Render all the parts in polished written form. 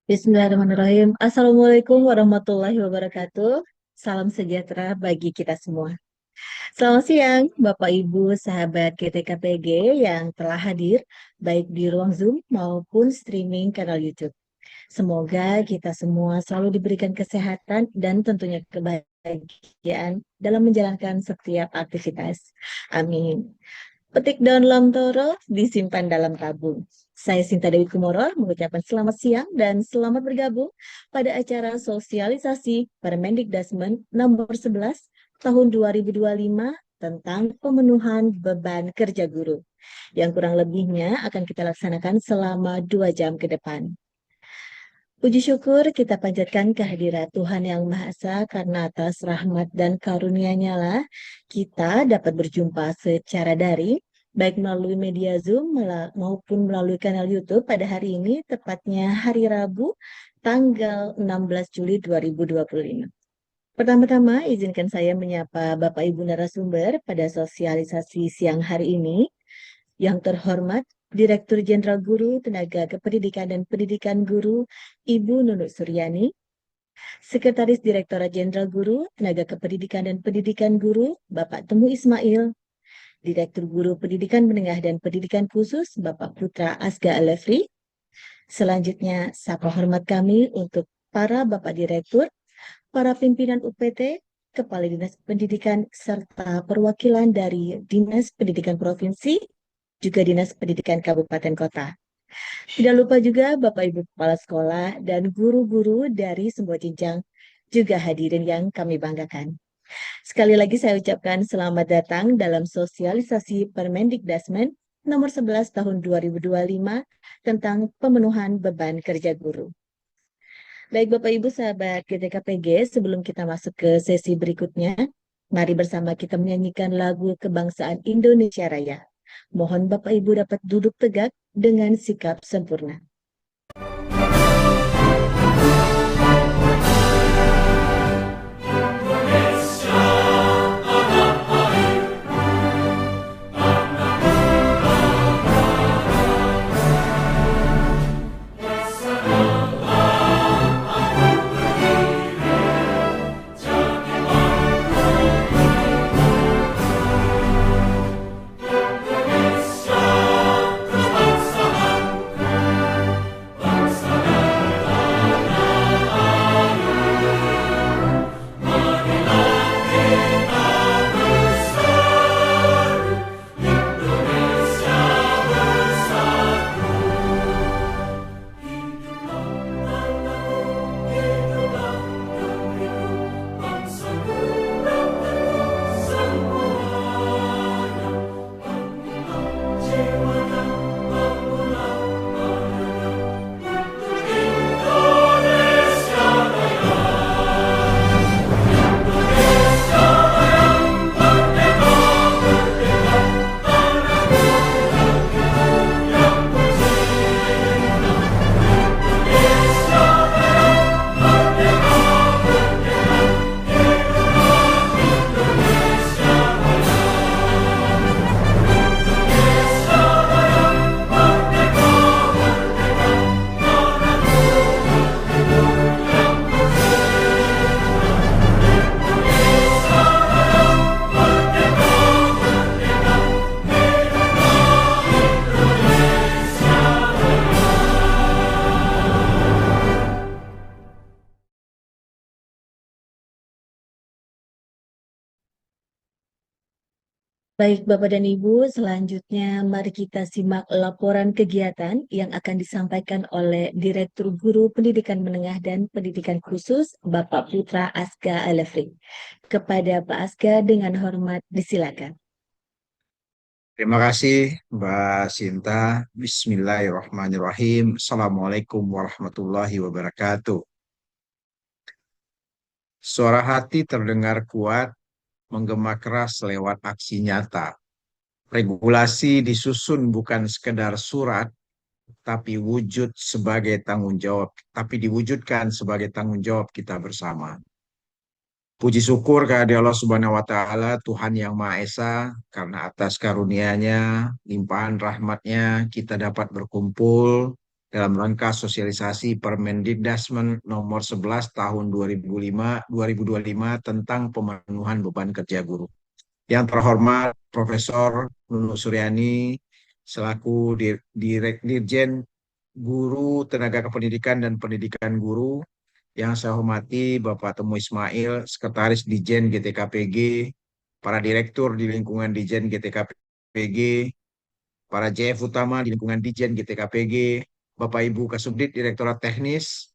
Bismillahirrahmanirrahim. Assalamualaikum warahmatullahi wabarakatuh. Salam sejahtera bagi kita semua. Selamat siang, Bapak Ibu, sahabat GTKPG yang telah hadir baik di ruang Zoom maupun streaming kanal YouTube. Semoga kita semua selalu diberikan kesehatan dan tentunya kebahagiaan dalam menjalankan setiap aktivitas. Amin. Petik daun lamtoro disimpan dalam tabung. Saya Sinta Dewi Kumoro mengucapkan selamat siang dan selamat bergabung pada acara sosialisasi Permendikdasmen nomor 11 tahun 2025 tentang pemenuhan beban kerja guru. Yang kurang lebihnya akan kita laksanakan selama 2 jam ke depan. Puji syukur kita panjatkan kehadirat Tuhan Yang Maha Esa karena atas rahmat dan karunia-Nya lah kita dapat berjumpa secara daring baik melalui media Zoom maupun melalui kanal YouTube pada hari ini tepatnya hari Rabu tanggal 16 Juli 2025. Pertama-tama izinkan saya menyapa Bapak Ibu narasumber pada sosialisasi siang hari ini. Yang terhormat Direktur Jenderal Guru Tenaga Kependidikan dan Pendidikan Guru Ibu Nunuk Suryani, Sekretaris Direktorat Jenderal Guru Tenaga Kependidikan dan Pendidikan Guru Bapak Temu Ismail, Direktur Guru Pendidikan Menengah dan Pendidikan Khusus Bapak Putra Asga Alefri. Selanjutnya, sapa hormat kami untuk para Bapak Direktur, para pimpinan UPT, Kepala Dinas Pendidikan, serta perwakilan dari Dinas Pendidikan Provinsi, juga Dinas Pendidikan Kabupaten Kota. Tidak lupa juga Bapak Ibu Kepala Sekolah dan guru-guru dari semua jenjang juga hadirin yang kami banggakan. Sekali lagi saya ucapkan selamat datang dalam sosialisasi Permendikdasmen nomor 11 tahun 2025 tentang pemenuhan beban kerja guru. Baik Bapak Ibu sahabat GTKPG, sebelum kita masuk ke sesi berikutnya, mari bersama kita menyanyikan lagu kebangsaan Indonesia Raya. Mohon Bapak Ibu dapat duduk tegak dengan sikap sempurna. Baik Bapak dan Ibu, selanjutnya mari kita simak laporan kegiatan yang akan disampaikan oleh Direktur Guru Pendidikan Menengah dan Pendidikan Khusus Bapak Putra Asga Alefri. Kepada Pak Asga dengan hormat disilakan. Terima kasih Mbak Sinta. Bismillahirrahmanirrahim. Assalamualaikum warahmatullahi wabarakatuh. Suara hati terdengar kuat, menggema keras lewat aksi nyata. Regulasi disusun bukan sekedar surat, tapi diwujudkan sebagai tanggung jawab kita bersama. Puji syukur kehadirat Allah Subhanahu wa Ta'ala, Tuhan Yang Maha Esa, karena atas karunia-Nya, limpahan rahmat-Nya, kita dapat berkumpul dalam rangka sosialisasi Permendikdasmen nomor 11 tahun 2025 tentang pemenuhan beban kerja guru. Yang terhormat Profesor Nunu Suryani selaku Dirjen Guru Tenaga Kependidikan dan Pendidikan Guru, yang saya hormati Bapak Temu Ismail, Sekretaris Dijen GTKPG, para direktur di lingkungan Dijen GTKPG, para JF utama di lingkungan Dijen GTKPG, Bapak Ibu Kasubdit Direktorat Teknis,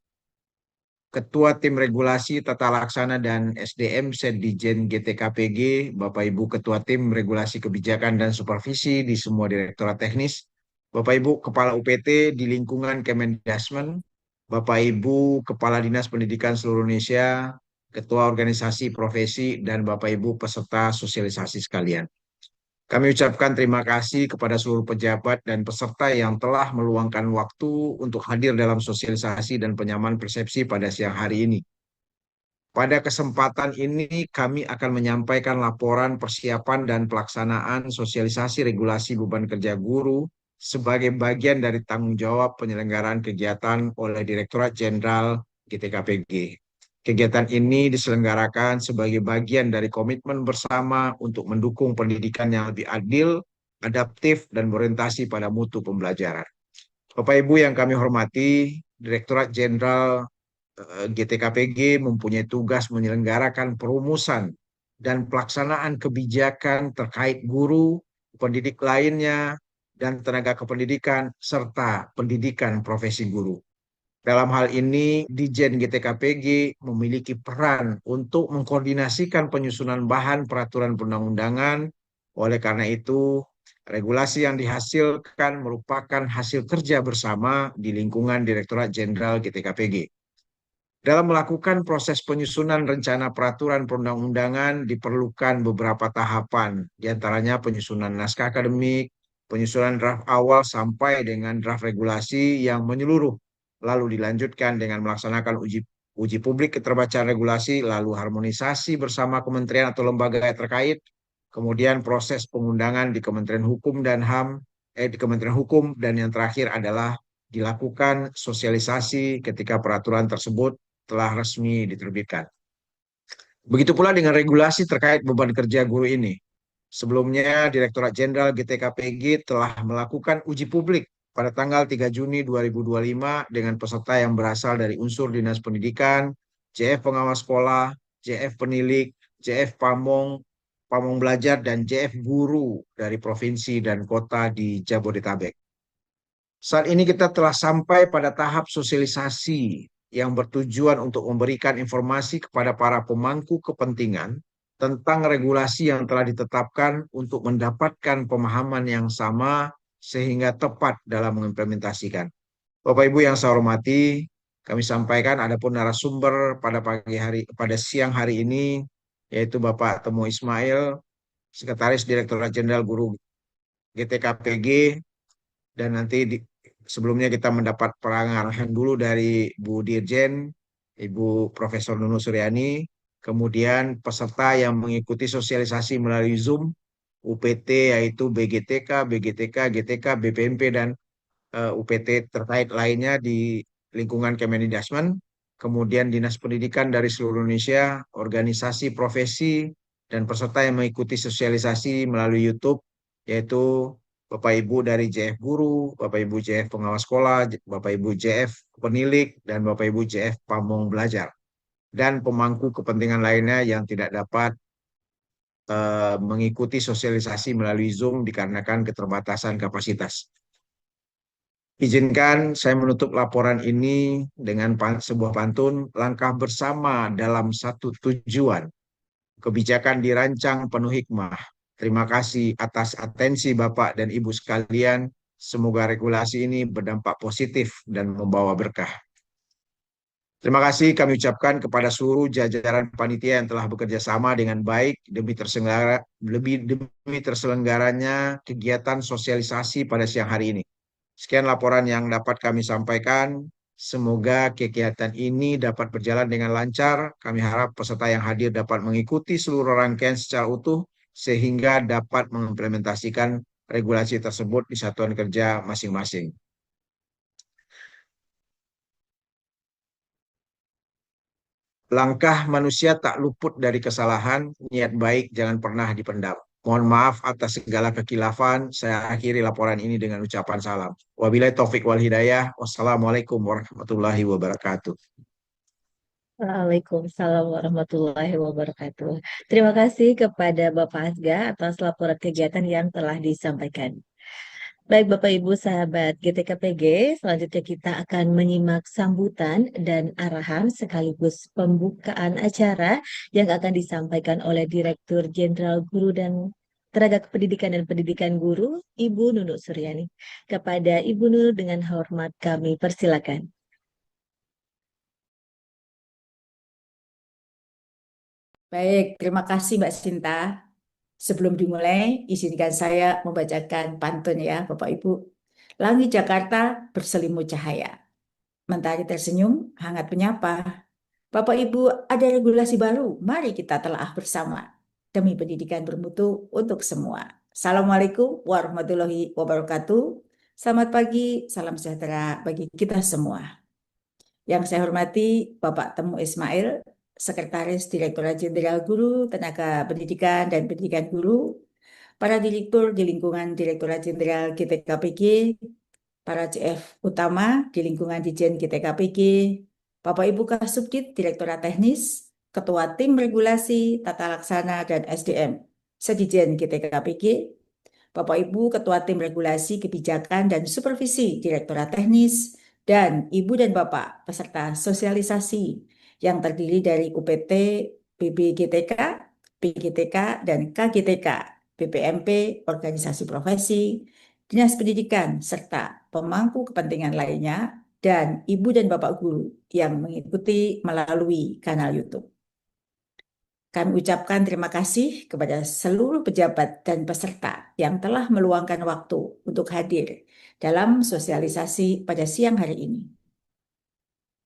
Ketua Tim Regulasi Tata Laksana dan SDM Setdijen GTKPG, Bapak Ibu Ketua Tim Regulasi Kebijakan dan Supervisi di semua Direktorat Teknis, Bapak Ibu Kepala UPT di lingkungan Kemendasmen, Bapak Ibu Kepala Dinas Pendidikan seluruh Indonesia, Ketua Organisasi Profesi, dan Bapak Ibu peserta sosialisasi sekalian. Kami ucapkan terima kasih kepada seluruh pejabat dan peserta yang telah meluangkan waktu untuk hadir dalam sosialisasi dan penyamaan persepsi pada siang hari ini. Pada kesempatan ini kami akan menyampaikan laporan persiapan dan pelaksanaan sosialisasi regulasi beban kerja guru sebagai bagian dari tanggung jawab penyelenggaraan kegiatan oleh Direktorat Jenderal GTKPG. Kegiatan ini diselenggarakan sebagai bagian dari komitmen bersama untuk mendukung pendidikan yang lebih adil, adaptif, dan berorientasi pada mutu pembelajaran. Bapak Ibu yang kami hormati, Direktorat Jenderal GTKPG mempunyai tugas menyelenggarakan perumusan dan pelaksanaan kebijakan terkait guru, pendidik lainnya, dan tenaga kependidikan, serta pendidikan profesi guru. Dalam hal ini, Dijen GTKPG memiliki peran untuk mengkoordinasikan penyusunan bahan peraturan perundang-undangan. Oleh karena itu, regulasi yang dihasilkan merupakan hasil kerja bersama di lingkungan Direktorat Jenderal GTKPG. Dalam melakukan proses penyusunan rencana peraturan perundang-undangan diperlukan beberapa tahapan, diantaranya penyusunan naskah akademik, penyusunan draft awal sampai dengan draft regulasi yang menyeluruh, lalu dilanjutkan dengan melaksanakan uji publik keterbacaan regulasi, lalu harmonisasi bersama kementerian atau lembaga terkait, kemudian proses pengundangan di Kementerian Hukum dan HAM, di Kementerian Hukum, dan yang terakhir adalah dilakukan sosialisasi ketika peraturan tersebut telah resmi diterbitkan. Begitu pula dengan regulasi terkait beban kerja guru ini. Sebelumnya, Direktorat Jenderal GTKPG telah melakukan uji publik pada tanggal 3 Juni 2025 dengan peserta yang berasal dari unsur Dinas Pendidikan, JF Pengawas Sekolah, JF Penilik, JF Pamong, Pamong Belajar, dan JF Guru dari provinsi dan kota di Jabodetabek. Saat ini kita telah sampai pada tahap sosialisasi yang bertujuan untuk memberikan informasi kepada para pemangku kepentingan tentang regulasi yang telah ditetapkan untuk mendapatkan pemahaman yang sama sehingga tepat dalam mengimplementasikan. Bapak Ibu yang saya hormati, kami sampaikan adapun narasumber pada siang hari ini yaitu Bapak Temu Ismail, Sekretaris Direktorat Jenderal Guru GTKPG, dan nanti sebelumnya kita mendapat pengarahan dulu dari Bu Dirjen, Ibu Profesor Nunu Suryani, kemudian peserta yang mengikuti sosialisasi melalui Zoom, UPT yaitu BGTK, GTK, BPMP, dan UPT terkait lainnya di lingkungan Kemendikbud, kemudian Dinas Pendidikan dari seluruh Indonesia, organisasi profesi, dan peserta yang mengikuti sosialisasi melalui YouTube, yaitu Bapak Ibu dari JF Guru, Bapak Ibu JF Pengawas Sekolah, Bapak Ibu JF Penilik, dan Bapak Ibu JF Pamong Belajar, dan pemangku kepentingan lainnya yang tidak dapat mengikuti sosialisasi melalui Zoom dikarenakan keterbatasan kapasitas. Izinkan saya menutup laporan ini dengan sebuah pantun, langkah bersama dalam satu tujuan. Kebijakan dirancang penuh hikmah. Terima kasih atas atensi Bapak dan Ibu sekalian. Semoga regulasi ini berdampak positif dan membawa berkah. Terima kasih kami ucapkan kepada seluruh jajaran panitia yang telah bekerja sama dengan baik demi terselenggaranya kegiatan sosialisasi pada siang hari ini. Sekian laporan yang dapat kami sampaikan. Semoga kegiatan ini dapat berjalan dengan lancar. Kami harap peserta yang hadir dapat mengikuti seluruh rangkaian secara utuh sehingga dapat mengimplementasikan regulasi tersebut di satuan kerja masing-masing. Langkah manusia tak luput dari kesalahan, niat baik jangan pernah dipendam. Mohon maaf atas segala kekilafan. Saya akhiri laporan ini dengan ucapan salam. Wabillahi taufik wal hidayah. Wassalamualaikum warahmatullahi wabarakatuh. Waalaikumsalam warahmatullahi wabarakatuh. Terima kasih kepada Bapak Asga atas laporan kegiatan yang telah disampaikan. Baik Bapak Ibu sahabat GTKPG, selanjutnya kita akan menyimak sambutan dan arahan sekaligus pembukaan acara yang akan disampaikan oleh Direktur Jenderal Guru dan Tenaga Kependidikan dan Pendidikan Guru, Ibu Nunuk Suryani. Kepada Ibu Nur dengan hormat kami persilakan. Baik, terima kasih Mbak Sinta. Sebelum dimulai, izinkan saya membacakan pantun ya, Bapak Ibu. Langit Jakarta berselimut cahaya. Mentari tersenyum, hangat menyapa. Bapak Ibu, ada regulasi baru. Mari kita telaah bersama. Demi pendidikan bermutu untuk semua. Assalamualaikum warahmatullahi wabarakatuh. Selamat pagi, salam sejahtera bagi kita semua. Yang saya hormati Bapak Temu Ismail, Sekretaris Direktorat Jenderal Guru, Tenaga Pendidikan dan Pendidikan Guru, para direktur di lingkungan Direktorat Jenderal GTKPG, para CF utama di lingkungan Dijen GTKPG, Bapak Ibu Kasubdit Direktorat Teknis, Ketua Tim Regulasi, Tata Laksana dan SDM, Sedijen GTKPG, Bapak Ibu Ketua Tim Regulasi Kebijakan dan Supervisi Direktorat Teknis, dan Ibu dan Bapak peserta sosialisasi yang terdiri dari UPT, BBGTK, PGTK, dan KGTK, BPMP, organisasi profesi, Dinas Pendidikan, serta pemangku kepentingan lainnya, dan Ibu dan Bapak Guru yang mengikuti melalui kanal YouTube. Kami ucapkan terima kasih kepada seluruh pejabat dan peserta yang telah meluangkan waktu untuk hadir dalam sosialisasi pada siang hari ini.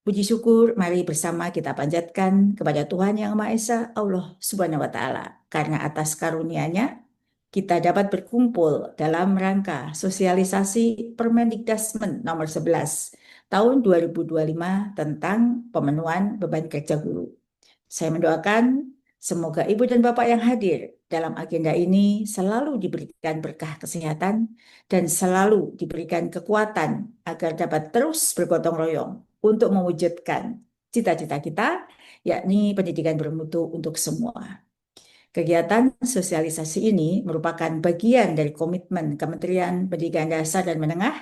Puji syukur mari bersama kita panjatkan kepada Tuhan Yang Maha Esa, Allah Subhanahu wa Ta'ala, karena atas karunia-Nya kita dapat berkumpul dalam rangka sosialisasi Permendikbud nomor 11 tahun 2025 tentang pemenuhan beban kerja guru. Saya mendoakan semoga Ibu dan Bapak yang hadir dalam agenda ini selalu diberikan berkah kesehatan dan selalu diberikan kekuatan agar dapat terus bergotong royong untuk mewujudkan cita-cita kita, yakni pendidikan bermutu untuk semua. Kegiatan sosialisasi ini merupakan bagian dari komitmen Kementerian Pendidikan Dasar dan Menengah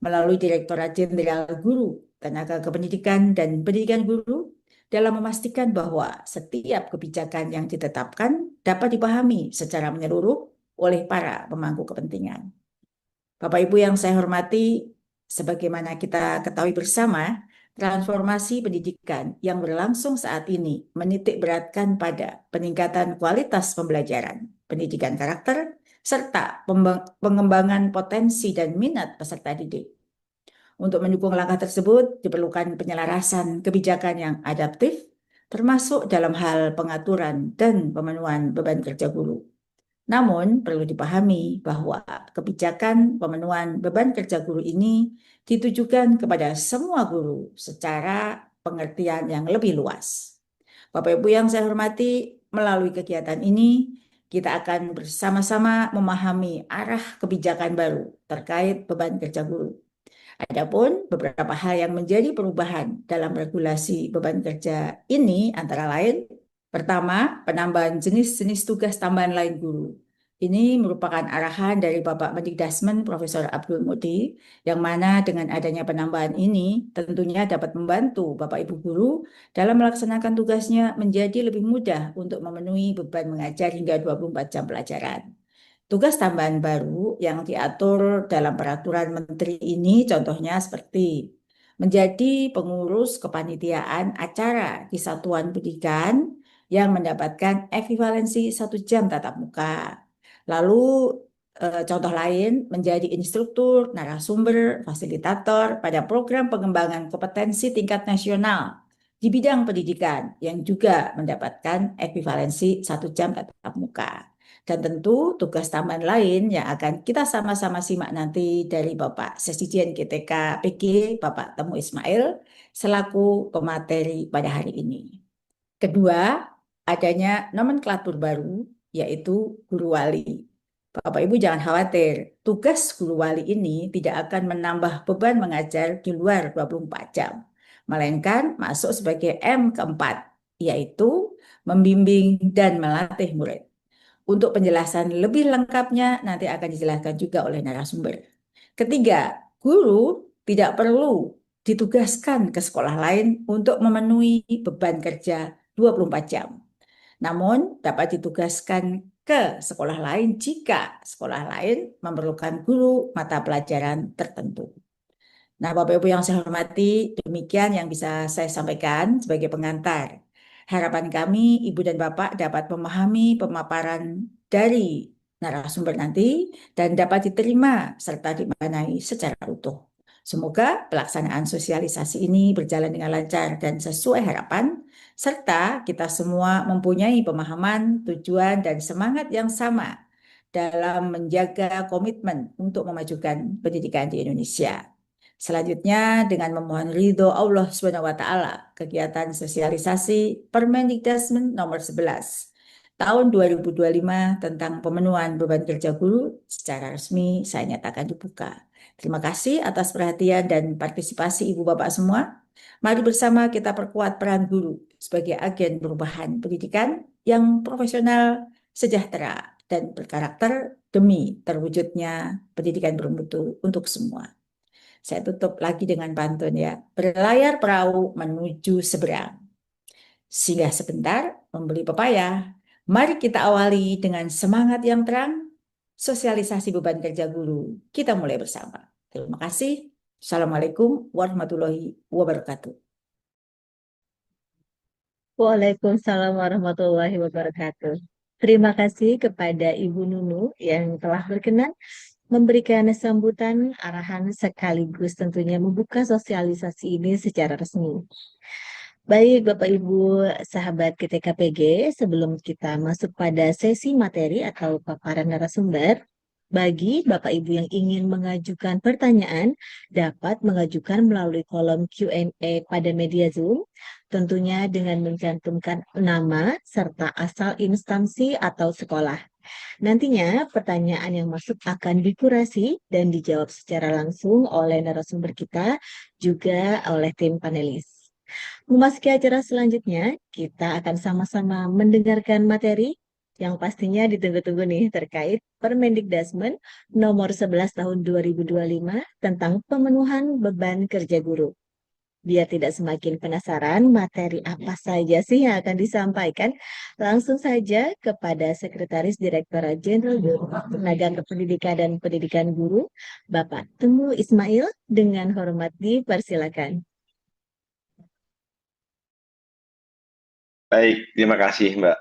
melalui Direktorat Jenderal Guru, Tenaga Kependidikan dan Pendidikan Guru dalam memastikan bahwa setiap kebijakan yang ditetapkan dapat dipahami secara menyeluruh oleh para pemangku kepentingan. Bapak Ibu yang saya hormati, sebagaimana kita ketahui bersama, transformasi pendidikan yang berlangsung saat ini menitik beratkan pada peningkatan kualitas pembelajaran, pendidikan karakter, serta pengembangan potensi dan minat peserta didik. Untuk mendukung langkah tersebut, diperlukan penyelarasan kebijakan yang adaptif, termasuk dalam hal pengaturan dan pemenuhan beban kerja guru. Namun, perlu dipahami bahwa kebijakan pemenuhan beban kerja guru ini ditujukan kepada semua guru secara pengertian yang lebih luas. Bapak Ibu yang saya hormati, melalui kegiatan ini, kita akan bersama-sama memahami arah kebijakan baru terkait beban kerja guru. Adapun beberapa hal yang menjadi perubahan dalam regulasi beban kerja ini antara lain, pertama, penambahan jenis-jenis tugas tambahan lain guru. Ini merupakan arahan dari Bapak Mendikdasmen Profesor Abdul Muti, yang mana dengan adanya penambahan ini tentunya dapat membantu Bapak Ibu guru dalam melaksanakan tugasnya menjadi lebih mudah untuk memenuhi beban mengajar hingga 24 jam pelajaran. Tugas tambahan baru yang diatur dalam peraturan menteri ini contohnya seperti menjadi pengurus kepanitiaan acara di satuan pendidikan yang mendapatkan ekivalensi 1 jam tatap muka. Lalu contoh lain menjadi instruktur, narasumber, fasilitator pada program pengembangan kompetensi tingkat nasional di bidang pendidikan yang juga mendapatkan ekivalensi 1 jam tatap muka. Dan tentu tugas tambahan lain yang akan kita sama-sama simak nanti dari Bapak Sesdijen GTK PG, Bapak Temu Ismail, selaku pemateri pada hari ini. Kedua, adanya nomenklatur baru, yaitu guru wali. Bapak Ibu jangan khawatir, tugas guru wali ini tidak akan menambah beban mengajar di luar 24 jam, melainkan masuk sebagai M keempat, yaitu membimbing dan melatih murid. Untuk penjelasan lebih lengkapnya nanti akan dijelaskan juga oleh narasumber. Ketiga, guru tidak perlu ditugaskan ke sekolah lain untuk memenuhi beban kerja 24 jam. Namun dapat ditugaskan ke sekolah lain jika sekolah lain memerlukan guru mata pelajaran tertentu. Nah, Bapak Ibu yang saya hormati, demikian yang bisa saya sampaikan sebagai pengantar. Harapan kami, Ibu dan Bapak dapat memahami pemaparan dari narasumber nanti dan dapat diterima serta dimaknai secara utuh. Semoga pelaksanaan sosialisasi ini berjalan dengan lancar dan sesuai harapan, serta kita semua mempunyai pemahaman, tujuan, dan semangat yang sama dalam menjaga komitmen untuk memajukan pendidikan di Indonesia. Selanjutnya, dengan memohon ridho Allah SWT, kegiatan sosialisasi Permendikdasmen nomor 11 tahun 2025 tentang pemenuhan beban kerja guru secara resmi saya nyatakan dibuka. Terima kasih atas perhatian dan partisipasi Ibu Bapak semua. Mari bersama kita perkuat peran guru sebagai agen perubahan pendidikan yang profesional, sejahtera, dan berkarakter demi terwujudnya pendidikan bermutu untuk semua. Saya tutup lagi dengan pantun ya. Berlayar perahu menuju seberang. Singgah sebentar membeli pepaya. Mari kita awali dengan semangat yang terang. Sosialisasi beban kerja guru. Kita mulai bersama. Terima kasih. Assalamualaikum warahmatullahi wabarakatuh. Waalaikumsalam warahmatullahi wabarakatuh. Terima kasih kepada Ibu Nunu yang telah berkenan memberikan sambutan arahan sekaligus tentunya membuka sosialisasi ini secara resmi. Baik Bapak Ibu sahabat GTKPG, sebelum kita masuk pada sesi materi atau paparan narasumber, bagi Bapak Ibu yang ingin mengajukan pertanyaan, dapat mengajukan melalui kolom Q&A pada media Zoom, tentunya dengan mencantumkan nama serta asal instansi atau sekolah. Nantinya pertanyaan yang masuk akan dikurasi dan dijawab secara langsung oleh narasumber kita, juga oleh tim panelis. Memasuki acara selanjutnya, kita akan sama-sama mendengarkan materi yang pastinya ditunggu-tunggu nih terkait Permendikdasmen nomor 11 tahun 2025 tentang pemenuhan beban kerja guru. Biar tidak semakin penasaran materi apa saja sih yang akan disampaikan, langsung saja kepada Sekretaris Direktorat Jenderal Tenaga Kependidikan dan Pendidikan Guru, Bapak Temu Ismail, dengan hormat dipersilakan. Baik, terima kasih Mbak.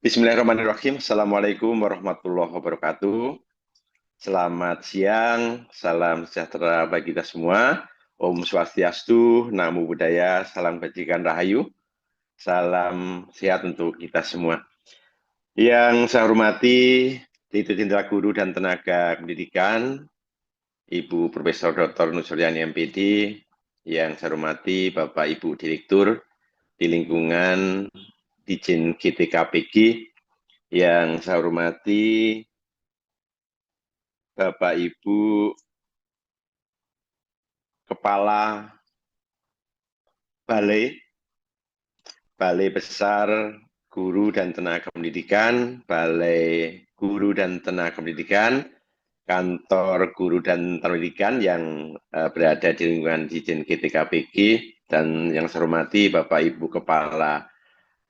Bismillahirrahmanirrahim. Assalamualaikum warahmatullahi wabarakatuh. Selamat siang, salam sejahtera bagi kita semua. Om Swastiastu, Namo Buddhaya, salam kebajikan rahayu, salam sehat untuk kita semua. Yang saya hormati, Direktur Jenderal Guru dan Tenaga Pendidikan, Ibu Profesor Dr. Nusuryani MPD, yang saya hormati Bapak Ibu Direktur di lingkungan Dijen GTKPG, yang saya hormati Bapak Ibu Kepala Balai Besar Guru dan Tenaga Pendidikan, Balai Guru dan Tenaga Pendidikan, Kantor Guru dan Tenaga Pendidikan yang berada di lingkungan Dijen GTKPG, dan yang saya hormati Bapak Ibu Kepala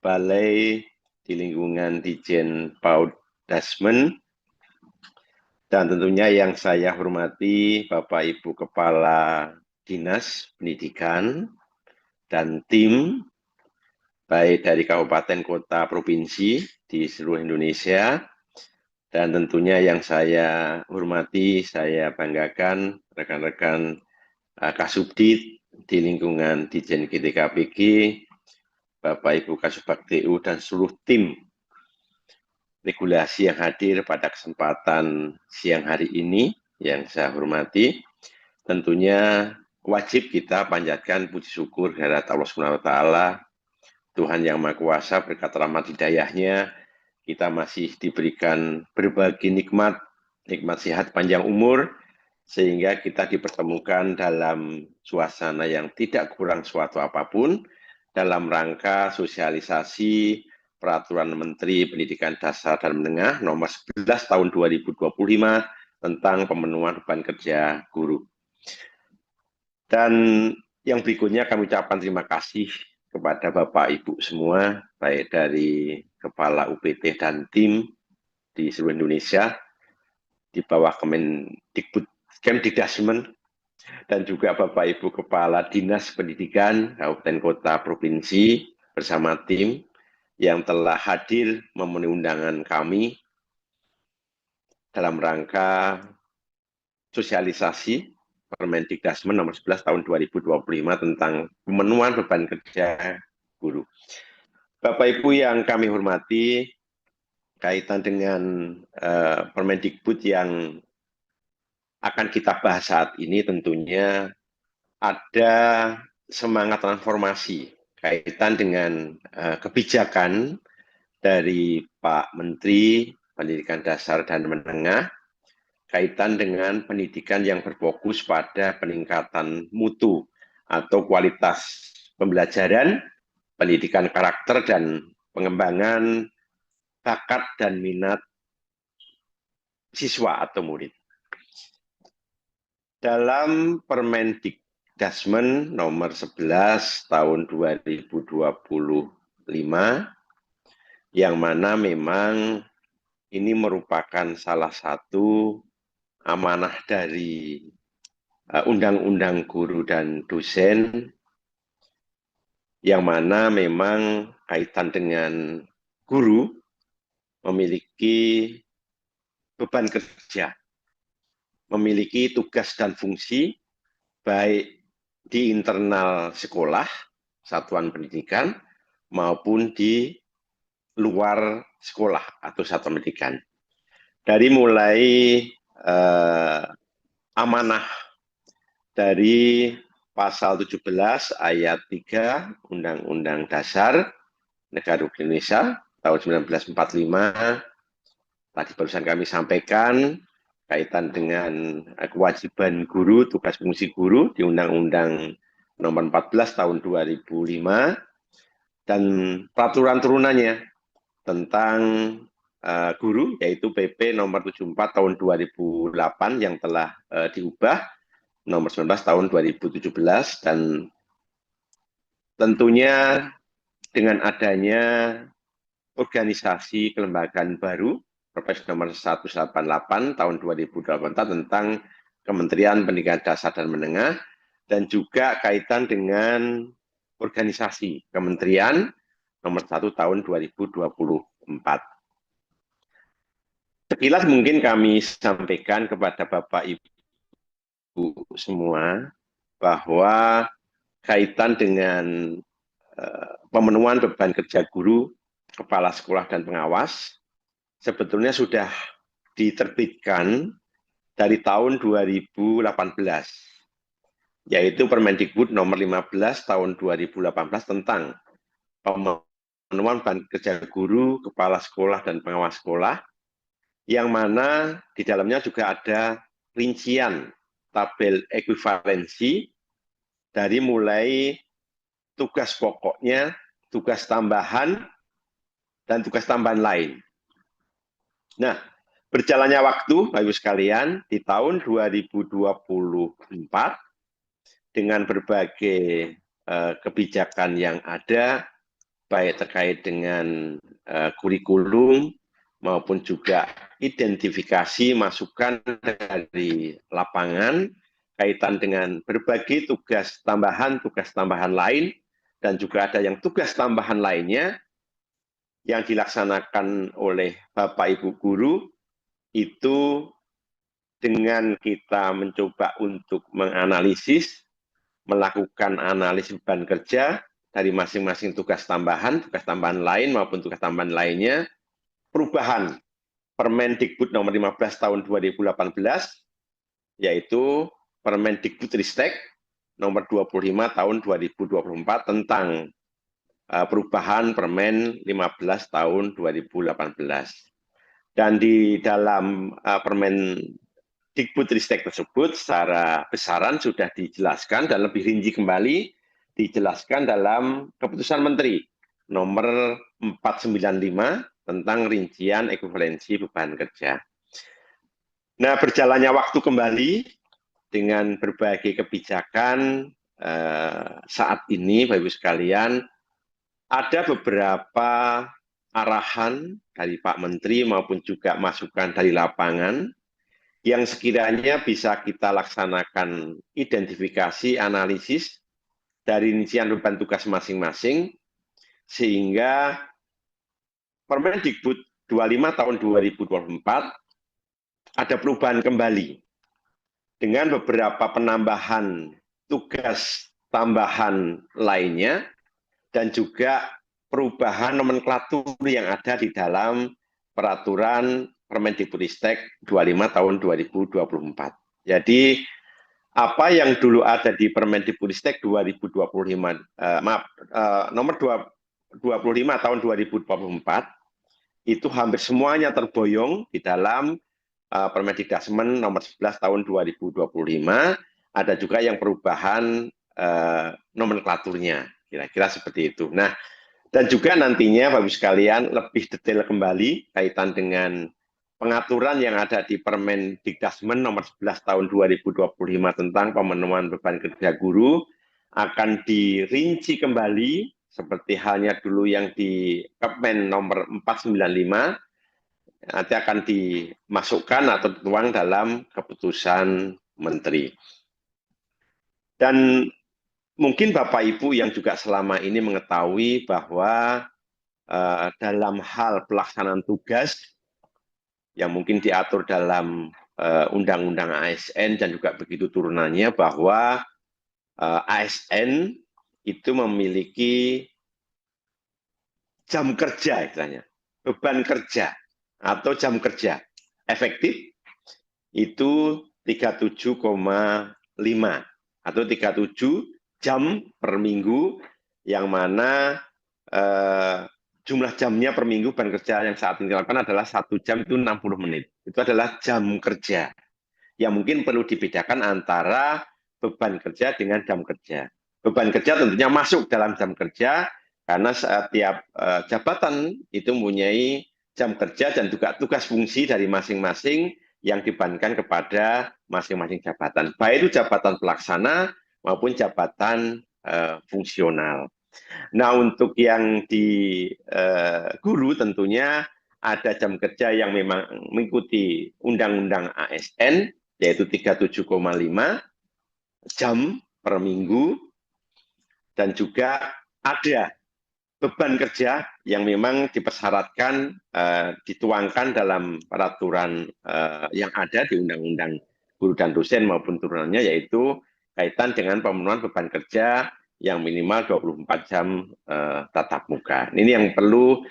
Balai di lingkungan Dijen Paudasmen, dan tentunya yang saya hormati Bapak Ibu Kepala Dinas Pendidikan dan tim, baik dari kabupaten, kota, provinsi di seluruh Indonesia, dan tentunya yang saya hormati, saya banggakan rekan-rekan Kasubdit di lingkungan Dijen GTKPG, Bapak Ibu Kasubag TU, dan seluruh tim regulasi yang hadir pada kesempatan siang hari ini yang saya hormati. Tentunya wajib kita panjatkan puji syukur kehadirat Allah SWT Tuhan Yang Maha Kuasa berkat rahmat hidayah-Nya, kita masih diberikan berbagai nikmat sehat panjang umur, sehingga kita dipertemukan dalam suasana yang tidak kurang suatu apapun, dalam rangka sosialisasi Peraturan Menteri Pendidikan Dasar dan Menengah nomor 11 tahun 2025 tentang pemenuhan beban kerja guru. Dan yang berikutnya kami ucapkan terima kasih kepada Bapak Ibu semua, baik dari Kepala UPT dan tim di seluruh Indonesia, di bawah Kemdikdasmen, dan juga Bapak Ibu Kepala Dinas Pendidikan, Kabupaten Kota Provinsi, bersama tim yang telah hadir memenuhi undangan kami dalam rangka sosialisasi Permendikdasmen nomor 11 tahun 2025 tentang pemenuhan beban kerja guru. Bapak Ibu yang kami hormati, kaitan dengan Permendikbud yang akan kita bahas saat ini tentunya ada semangat transformasi kaitan dengan kebijakan dari Pak Menteri Pendidikan Dasar dan Menengah kaitan dengan pendidikan yang berfokus pada peningkatan mutu atau kualitas pembelajaran, pendidikan karakter, dan pengembangan bakat dan minat siswa atau murid. Dalam Permendikdasmen nomor 11 tahun 2025, yang mana memang ini merupakan salah satu amanah dari Undang-Undang Guru dan Dosen, yang mana memang kaitan dengan guru memiliki beban kerja, memiliki tugas dan fungsi baik di internal sekolah, satuan pendidikan, maupun di luar sekolah atau satuan pendidikan. Dari mulai amanah dari pasal 17 ayat 3 Undang-Undang Dasar Negara Republik Indonesia tahun 1945, tadi barusan kami sampaikan kaitan dengan kewajiban guru, tugas fungsi guru di Undang-Undang nomor 14 tahun 2005, dan peraturan turunannya tentang guru, yaitu PP nomor 74 tahun 2008 yang telah diubah nomor 19 tahun 2017, dan tentunya dengan adanya organisasi kelembagaan baru Perpres nomor 188 tahun 2018 tentang Kementerian Pendidikan Dasar dan Menengah, dan juga kaitan dengan organisasi kementerian nomor 1 tahun 2024. Sekilas mungkin kami sampaikan kepada Bapak Ibu semua bahwa kaitan dengan pemenuhan beban kerja guru, kepala sekolah, dan pengawas sebetulnya sudah diterbitkan dari tahun 2018, yaitu Permendikbud nomor 15 tahun 2018 tentang pemenuhan beban kerja guru, kepala sekolah, dan pengawas sekolah, yang mana di dalamnya juga ada rincian tabel ekuivalensi dari mulai tugas pokoknya, tugas tambahan, dan tugas tambahan lain. Nah, berjalannya waktu, Bapak Ibu sekalian, di tahun 2024, dengan berbagai kebijakan yang ada, baik terkait dengan kurikulum, maupun juga identifikasi masukan dari lapangan, kaitan dengan berbagai tugas tambahan lain, dan juga ada yang tugas tambahan lainnya, yang dilaksanakan oleh Bapak Ibu guru, itu dengan kita mencoba untuk menganalisis, melakukan analisis beban kerja dari masing-masing tugas tambahan lain maupun tugas tambahan lainnya, perubahan Permendikbud nomor 15 tahun 2018, yaitu Permendikbudristek nomor 25 tahun 2024 tentang perubahan Permen 15 tahun 2018. Dan di dalam Permen Dikbudristek tersebut secara besaran sudah dijelaskan dan lebih rinci kembali dijelaskan dalam Keputusan Menteri nomor 495 tentang rincian ekuivalensi beban kerja. Nah, berjalannya waktu kembali dengan berbagai kebijakan saat ini, Bapak Ibu sekalian, ada beberapa arahan dari Pak Menteri maupun juga masukan dari lapangan yang sekiranya bisa kita laksanakan identifikasi, analisis dari rincian beban tugas masing-masing, sehingga Permendikbud 25 tahun 2024 ada perubahan kembali dengan beberapa penambahan tugas tambahan lainnya dan juga perubahan nomenklatur yang ada di dalam peraturan Permendikbudristek 25 tahun 2024. Jadi apa yang dulu ada di Permendikbudristek 2025 nomor 25 tahun 2024 itu hampir semuanya terboyong di dalam Permendikdasmen nomor 11 tahun 2025. Ada juga yang perubahan nomenklaturnya, kira-kira seperti itu. Nah, dan juga nantinya Bapak Ibu sekalian lebih detail kembali kaitan dengan pengaturan yang ada di Permendikdasmen nomor 11 tahun 2025 tentang pemenuhan beban kerja guru akan dirinci kembali seperti halnya dulu yang di Permen nomor 495 nanti akan dimasukkan atau dituang dalam keputusan menteri. Dan mungkin Bapak Ibu yang juga selama ini mengetahui bahwa dalam hal pelaksanaan tugas yang mungkin diatur dalam Undang-Undang ASN dan juga begitu turunannya bahwa ASN itu memiliki jam kerja istilahnya, beban kerja atau jam kerja efektif itu 37,5 atau 37 jam per minggu, yang mana jumlah jamnya per minggu beban kerja yang saat ini dilakukan adalah 1 jam itu 60 menit. Itu adalah jam kerja. Yang mungkin perlu dibedakan antara beban kerja dengan jam kerja. Beban kerja tentunya masuk dalam jam kerja karena setiap jabatan itu mempunyai jam kerja dan juga tugas fungsi dari masing-masing yang dibebankan kepada masing-masing jabatan. Baik itu jabatan pelaksana maupun jabatan fungsional. Nah, untuk yang di guru tentunya ada jam kerja yang memang mengikuti Undang-Undang ASN, yaitu 37,5 jam per minggu, dan juga ada beban kerja yang memang dipersyaratkan dituangkan dalam peraturan yang ada di Undang-Undang Guru dan Dosen maupun turunannya, yaitu kaitan dengan pemenuhan beban kerja yang minimal 24 jam tatap muka. Ini yang perlu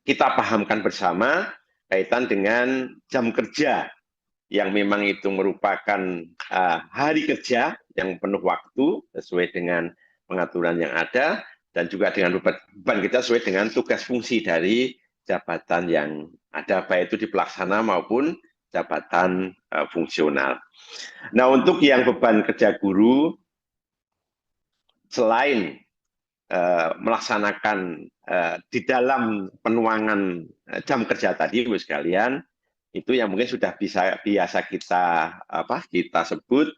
kita pahamkan bersama kaitan dengan jam kerja yang memang itu merupakan hari kerja yang penuh waktu sesuai dengan pengaturan yang ada, dan juga dengan beban kita sesuai dengan tugas fungsi dari jabatan yang ada, baik itu di pelaksana maupun jabatan fungsional. Nah, untuk yang beban kerja guru, selain melaksanakan di dalam penuangan jam kerja tadi, Ibu sekalian, itu yang mungkin sudah biasa kita sebut,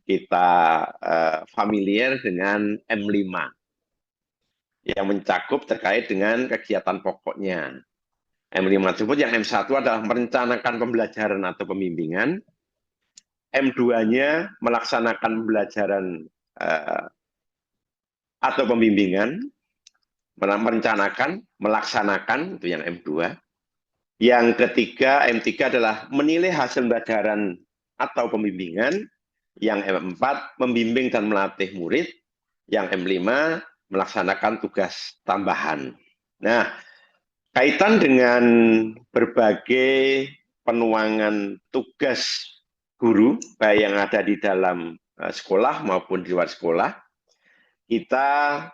kita familiar dengan M5 yang mencakup terkait dengan kegiatan pokoknya. M5 tersebut yang M1 adalah merencanakan pembelajaran atau pembimbingan, M2-nya melaksanakan pembelajaran atau pembimbingan, merencanakan, melaksanakan, itu yang M2. Yang ketiga, M3 adalah menilai hasil pembelajaran atau pembimbingan. Yang M4, membimbing dan melatih murid. Yang M5, melaksanakan tugas tambahan. Nah, kaitan dengan berbagai penuangan tugas guru, baik yang ada di dalam sekolah maupun di luar sekolah, kita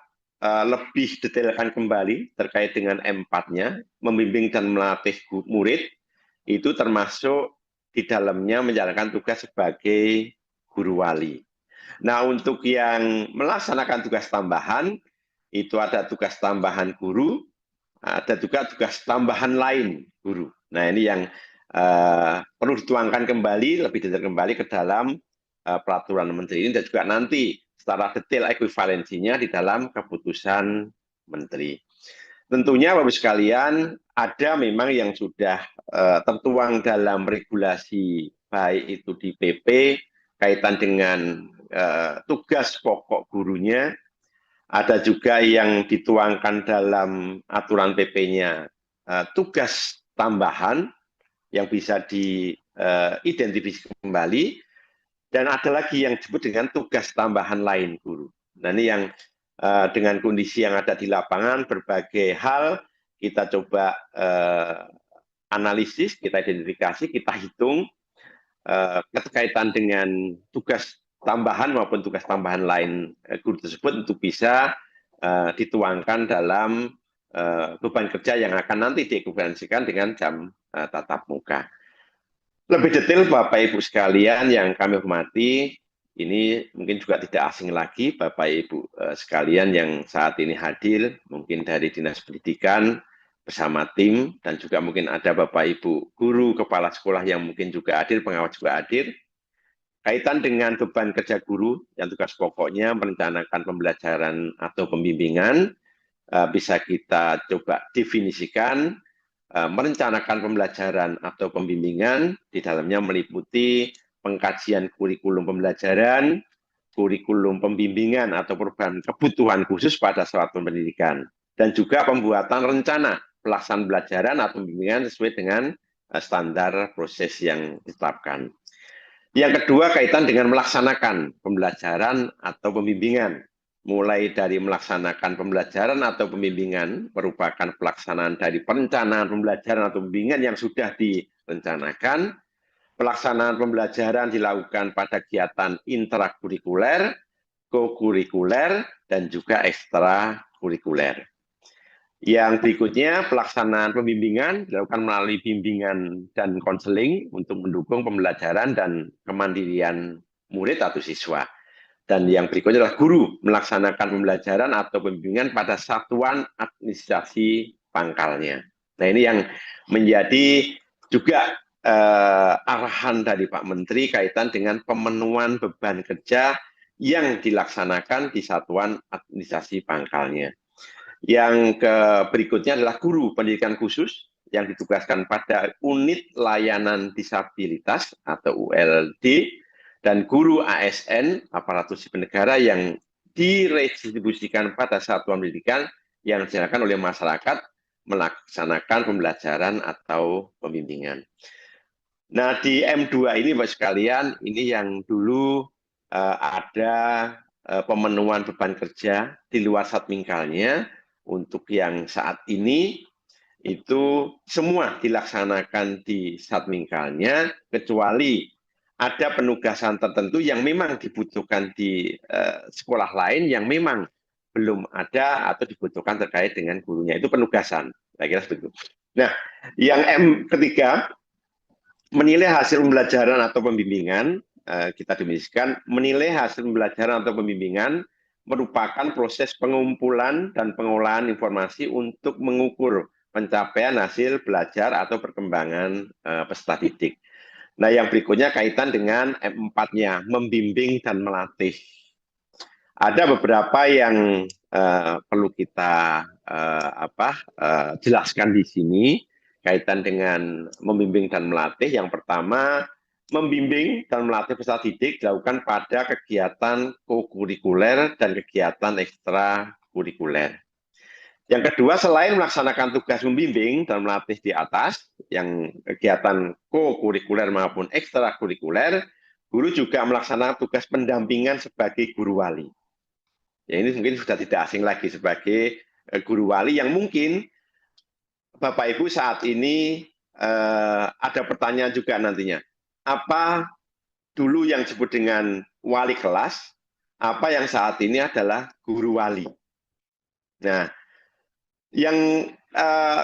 lebih detailkan kembali terkait dengan M4-nya, membimbing dan melatih murid, itu termasuk di dalamnya menjalankan tugas sebagai guru wali. Nah, untuk yang melaksanakan tugas tambahan, itu ada tugas tambahan guru, ada juga tugas tambahan lain guru. Nah, ini yang perlu dituangkan kembali, lebih detail kembali ke dalam peraturan menteri ini, dan juga nanti secara detail ekuivalensinya di dalam keputusan menteri. Tentunya Bapak sekalian, ada memang yang sudah tertuang dalam regulasi, baik itu di PP, kaitan dengan tugas pokok gurunya, ada juga yang dituangkan dalam aturan PP-nya, tugas tambahan yang bisa diidentifikasi kembali, dan ada lagi yang disebut dengan tugas tambahan lain guru. Nah, ini yang dengan kondisi yang ada di lapangan, berbagai hal kita coba analisis, kita identifikasi, kita hitung keterkaitan dengan tugas tambahan maupun tugas tambahan lain guru tersebut untuk bisa dituangkan dalam beban kerja yang akan nanti diekuivalensikan dengan jam tatap muka. Lebih detail Bapak Ibu sekalian yang kami hormati, ini mungkin juga tidak asing lagi Bapak Ibu sekalian yang saat ini hadir, mungkin dari Dinas Pendidikan bersama tim, dan juga mungkin ada Bapak Ibu guru, kepala sekolah yang mungkin juga hadir, pengawas juga hadir. Kaitan dengan beban kerja guru yang tugas pokoknya merencanakan pembelajaran atau pembimbingan, bisa kita coba definisikan. Merencanakan pembelajaran atau pembimbingan di dalamnya meliputi pengkajian kurikulum pembelajaran, kurikulum pembimbingan atau perubahan kebutuhan khusus pada satuan pendidikan, dan juga pembuatan rencana pelaksanaan pembelajaran atau pembimbingan sesuai dengan standar proses yang ditetapkan. Yang kedua, kaitan dengan melaksanakan pembelajaran atau pembimbingan. Mulai dari melaksanakan pembelajaran atau pembimbingan merupakan pelaksanaan dari perencanaan pembelajaran atau pembimbingan yang sudah direncanakan. Pelaksanaan pembelajaran dilakukan pada kegiatan intrakurikuler, kokurikuler, dan juga ekstrakurikuler. Yang berikutnya, pelaksanaan pembimbingan dilakukan melalui bimbingan dan konseling untuk mendukung pembelajaran dan kemandirian murid atau siswa. Dan yang berikutnya adalah guru melaksanakan pembelajaran atau pembimbingan pada satuan administrasi pangkalnya. Nah, ini yang menjadi juga arahan dari Pak Menteri kaitan dengan pemenuhan beban kerja yang dilaksanakan di satuan administrasi pangkalnya. Yang berikutnya adalah guru pendidikan khusus yang ditugaskan pada unit layanan disabilitas atau ULD, dan guru ASN, aparatur sipil negara, yang diretribusikan pada satuan pendidikan yang dijalankan oleh masyarakat melaksanakan pembelajaran atau pembimbingan. Nah, di M2 ini Bapak sekalian, ini yang dulu ada pemenuhan beban kerja di luar satmingkalnya. Untuk yang saat ini itu semua dilaksanakan di satmingkalnya, kecuali ada penugasan tertentu yang memang dibutuhkan di sekolah lain yang memang belum ada atau dibutuhkan terkait dengan gurunya. Itu penugasan, saya kira seperti itu. Nah, yang ketiga, menilai hasil pembelajaran atau pembimbingan, kita definisikan, menilai hasil pembelajaran atau pembimbingan merupakan proses pengumpulan dan pengolahan informasi untuk mengukur pencapaian hasil belajar atau perkembangan peserta didik. Nah, yang berikutnya kaitan dengan M4-nya, membimbing dan melatih. Ada beberapa yang perlu kita jelaskan di sini kaitan dengan membimbing dan melatih. Yang pertama, membimbing dan melatih peserta didik dilakukan pada kegiatan kokurikuler dan kegiatan ekstrakurikuler. Yang kedua, selain melaksanakan tugas membimbing dan melatih di atas, yang kegiatan kokurikuler maupun ekstrakurikuler, guru juga melaksanakan tugas pendampingan sebagai guru wali. Ya, ini mungkin sudah tidak asing lagi sebagai guru wali yang mungkin Bapak Ibu saat ini ada pertanyaan juga nantinya. Apa dulu yang disebut dengan wali kelas, apa yang saat ini adalah guru wali. Nah, yang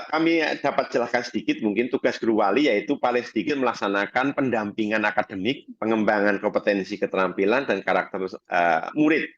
kami dapat jelaskan sedikit mungkin tugas guru wali yaitu paling sedikit melaksanakan pendampingan akademik, pengembangan kompetensi keterampilan dan karakter murid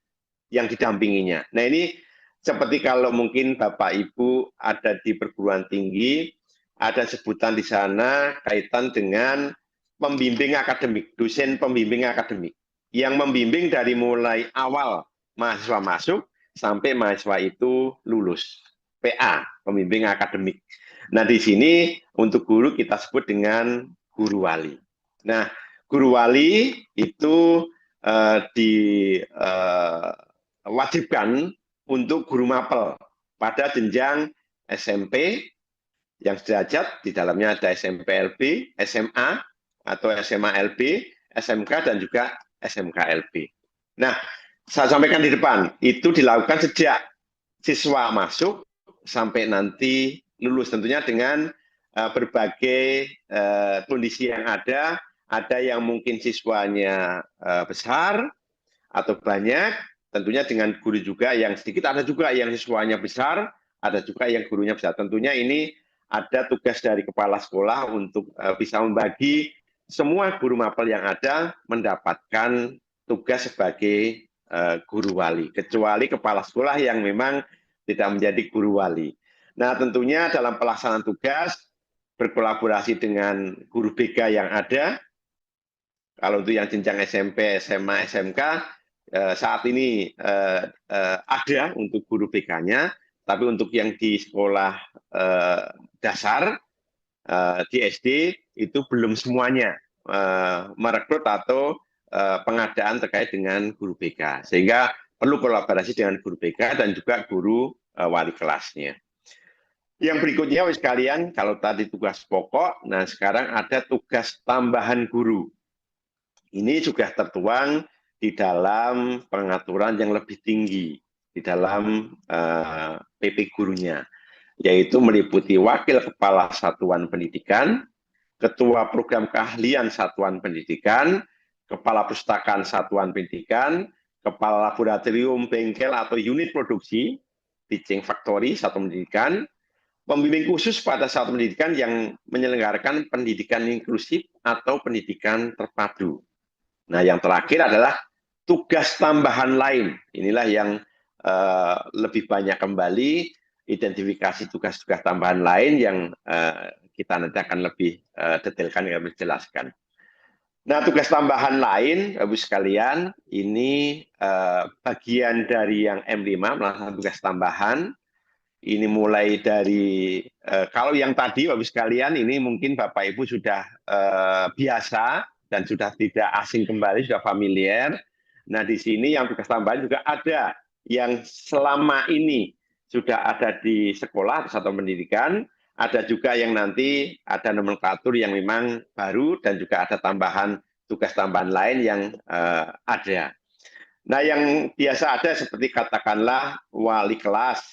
yang didampinginya. Nah ini seperti kalau mungkin Bapak Ibu ada di perguruan tinggi, ada sebutan di sana kaitan dengan pembimbing akademik, dosen pembimbing akademik, yang membimbing dari mulai awal mahasiswa masuk sampai mahasiswa itu lulus. PA, pembimbing akademik. Nah, di sini untuk guru kita sebut dengan guru wali. Nah, guru wali itu diwajibkan untuk guru mapel pada jenjang SMP yang sederajat, di dalamnya ada SMP LB, SMA atau SMA LB, SMK dan juga SMK LB. Nah, saya sampaikan di depan, itu dilakukan sejak siswa masuk sampai nanti lulus, tentunya dengan berbagai kondisi yang ada yang mungkin siswanya besar atau banyak, tentunya dengan guru juga yang sedikit, ada juga yang siswanya besar, ada juga yang gurunya besar. Tentunya ini ada tugas dari kepala sekolah untuk bisa membagi semua guru mapel yang ada mendapatkan tugas sebagai guru wali, kecuali kepala sekolah yang memang tidak menjadi guru wali. Nah, tentunya dalam pelaksanaan tugas berkolaborasi dengan guru BK yang ada. Kalau untuk yang jenjang SMP, SMA, SMK saat ini ada untuk guru BK-nya, tapi untuk yang di sekolah dasar di SD itu belum semuanya merekrut atau pengadaan terkait dengan guru BK, sehingga perlu kolaborasi dengan guru BK dan juga guru wali kelasnya. Yang berikutnya, sekalian, kalau tadi tugas pokok, nah sekarang ada tugas tambahan guru. Ini juga tertuang di dalam pengaturan yang lebih tinggi, di dalam PP gurunya, yaitu meliputi wakil kepala satuan pendidikan, ketua program keahlian satuan pendidikan, kepala pustakaan satuan pendidikan, kepala laboratorium bengkel atau unit produksi, teaching factory satuan pendidikan, pembimbing khusus pada satuan pendidikan yang menyelenggarakan pendidikan inklusif atau pendidikan terpadu. Nah, yang terakhir adalah tugas tambahan lain. Inilah yang lebih banyak kembali, identifikasi tugas-tugas tambahan lain yang kita nanti akan lebih detailkan, lebih jelaskan. Nah, tugas tambahan lain, Bapak sekalian, ini bagian dari yang M5, melaksanakan tugas tambahan. Ini mulai dari, kalau yang tadi, Bapak sekalian, ini mungkin Bapak Ibu sudah biasa dan sudah tidak asing kembali, sudah familiar. Nah, di sini yang tugas tambahan juga ada yang selama ini sudah ada di sekolah atau satuan pendidikan, ada juga yang nanti ada nomenklatur yang memang baru, dan juga ada tambahan tugas tambahan lain yang ada. Nah, yang biasa ada seperti katakanlah wali kelas,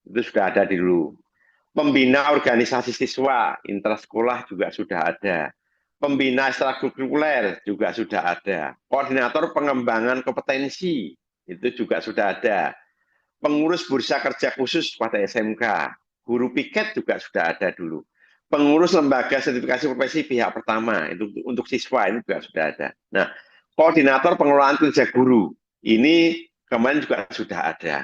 itu sudah ada dulu. Pembina organisasi siswa, intrasekolah juga sudah ada. Pembina ekstrakurikuler juga sudah ada. Koordinator pengembangan kompetensi, itu juga sudah ada. Pengurus bursa kerja khusus pada SMK, guru piket juga sudah ada dulu. Pengurus lembaga sertifikasi profesi pihak pertama, itu untuk siswa, ini juga sudah ada. Nah, koordinator pengelolaan kerja guru, ini kemarin juga sudah ada.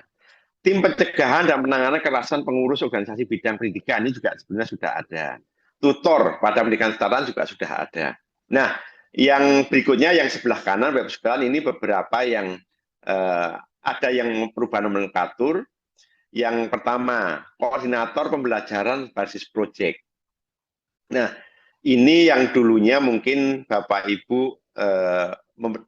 Tim pencegahan dan penanganan kekerasan pengurus organisasi bidang pendidikan, ini juga sebenarnya sudah ada. Tutor pada pendidikan kesetaraan juga sudah ada. Nah, yang berikutnya yang sebelah kanan, Bapak sekalian, ini beberapa yang ada yang perubahan nomenklatur. Yang pertama, koordinator pembelajaran basis proyek. Nah, ini yang dulunya mungkin Bapak Ibu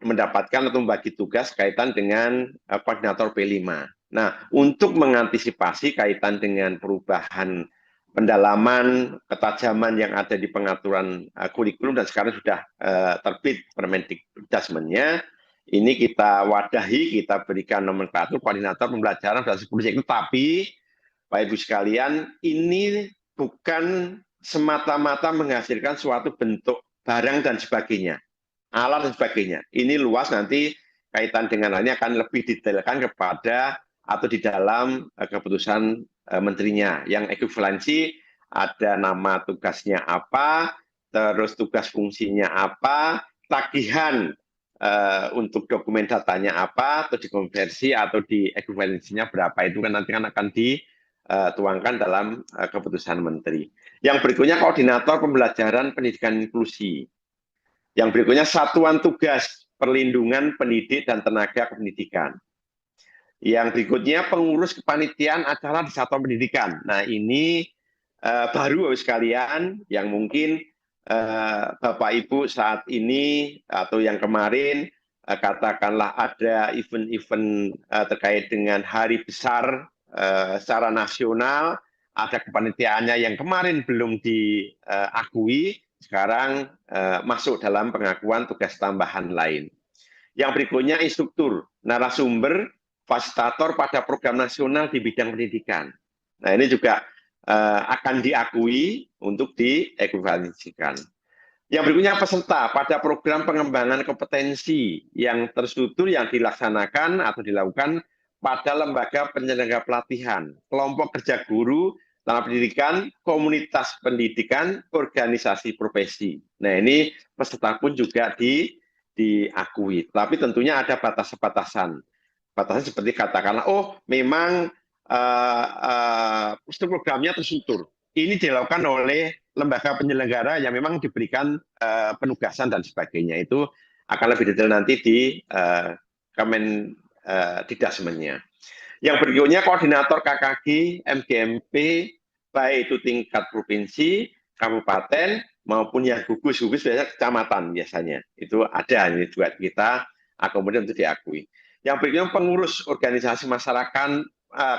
mendapatkan atau membagi tugas kaitan dengan koordinator P5. Nah, untuk mengantisipasi kaitan dengan perubahan pendalaman, ketajaman yang ada di pengaturan kurikulum, dan sekarang sudah terbit Permendikbudasmennya, ini kita wadahi, kita berikan nomenklatur koordinator pembelajaran basis proyek itu. Tapi, Bapak Ibu sekalian, ini bukan semata-mata menghasilkan suatu bentuk barang dan sebagainya, alat dan sebagainya. Ini luas, nanti kaitan dengan hal ini akan lebih detailkan kepada atau di dalam keputusan menterinya. Yang ekuivalensi ada nama tugasnya apa, terus tugas fungsinya apa, tagihan untuk dokumen datanya apa, atau dikonversi atau di ekuivalensinya berapa, itu kan nanti akan dituangkan dalam keputusan menteri. Yang berikutnya koordinator pembelajaran pendidikan inklusi. Yang berikutnya satuan tugas perlindungan pendidik dan tenaga pendidikan. Yang berikutnya pengurus kepanitiaan acara di satuan pendidikan. Nah ini baru sekalian yang mungkin Bapak Ibu saat ini atau yang kemarin katakanlah ada event-event terkait dengan hari besar secara nasional, ada kepanitiaannya yang kemarin belum diakui, sekarang masuk dalam pengakuan tugas tambahan lain. Yang berikutnya instruktur, narasumber, fasilitator pada program nasional di bidang pendidikan. Nah ini juga akan diakui untuk diekuivalensikan. Yang berikutnya peserta pada program pengembangan kompetensi yang terstruktur yang dilaksanakan atau dilakukan pada lembaga penyelenggara pelatihan, kelompok kerja guru, dalam pendidikan, komunitas pendidikan, organisasi profesi. Nah ini peserta pun juga diakui, tapi tentunya ada batasan-batasan. Batasan seperti katakanlah, oh memang programnya terstruktur. Ini dilakukan oleh lembaga penyelenggara yang memang diberikan penugasan dan sebagainya. Itu akan lebih detail nanti di Kemendikbudnya. Yang berikutnya koordinator KKG, MGMP, baik itu tingkat provinsi, kabupaten, maupun yang gugus biasanya kecamatan biasanya. Itu ada, ini juga kita akomodir untuk diakui. Yang berikutnya pengurus organisasi masyarakat,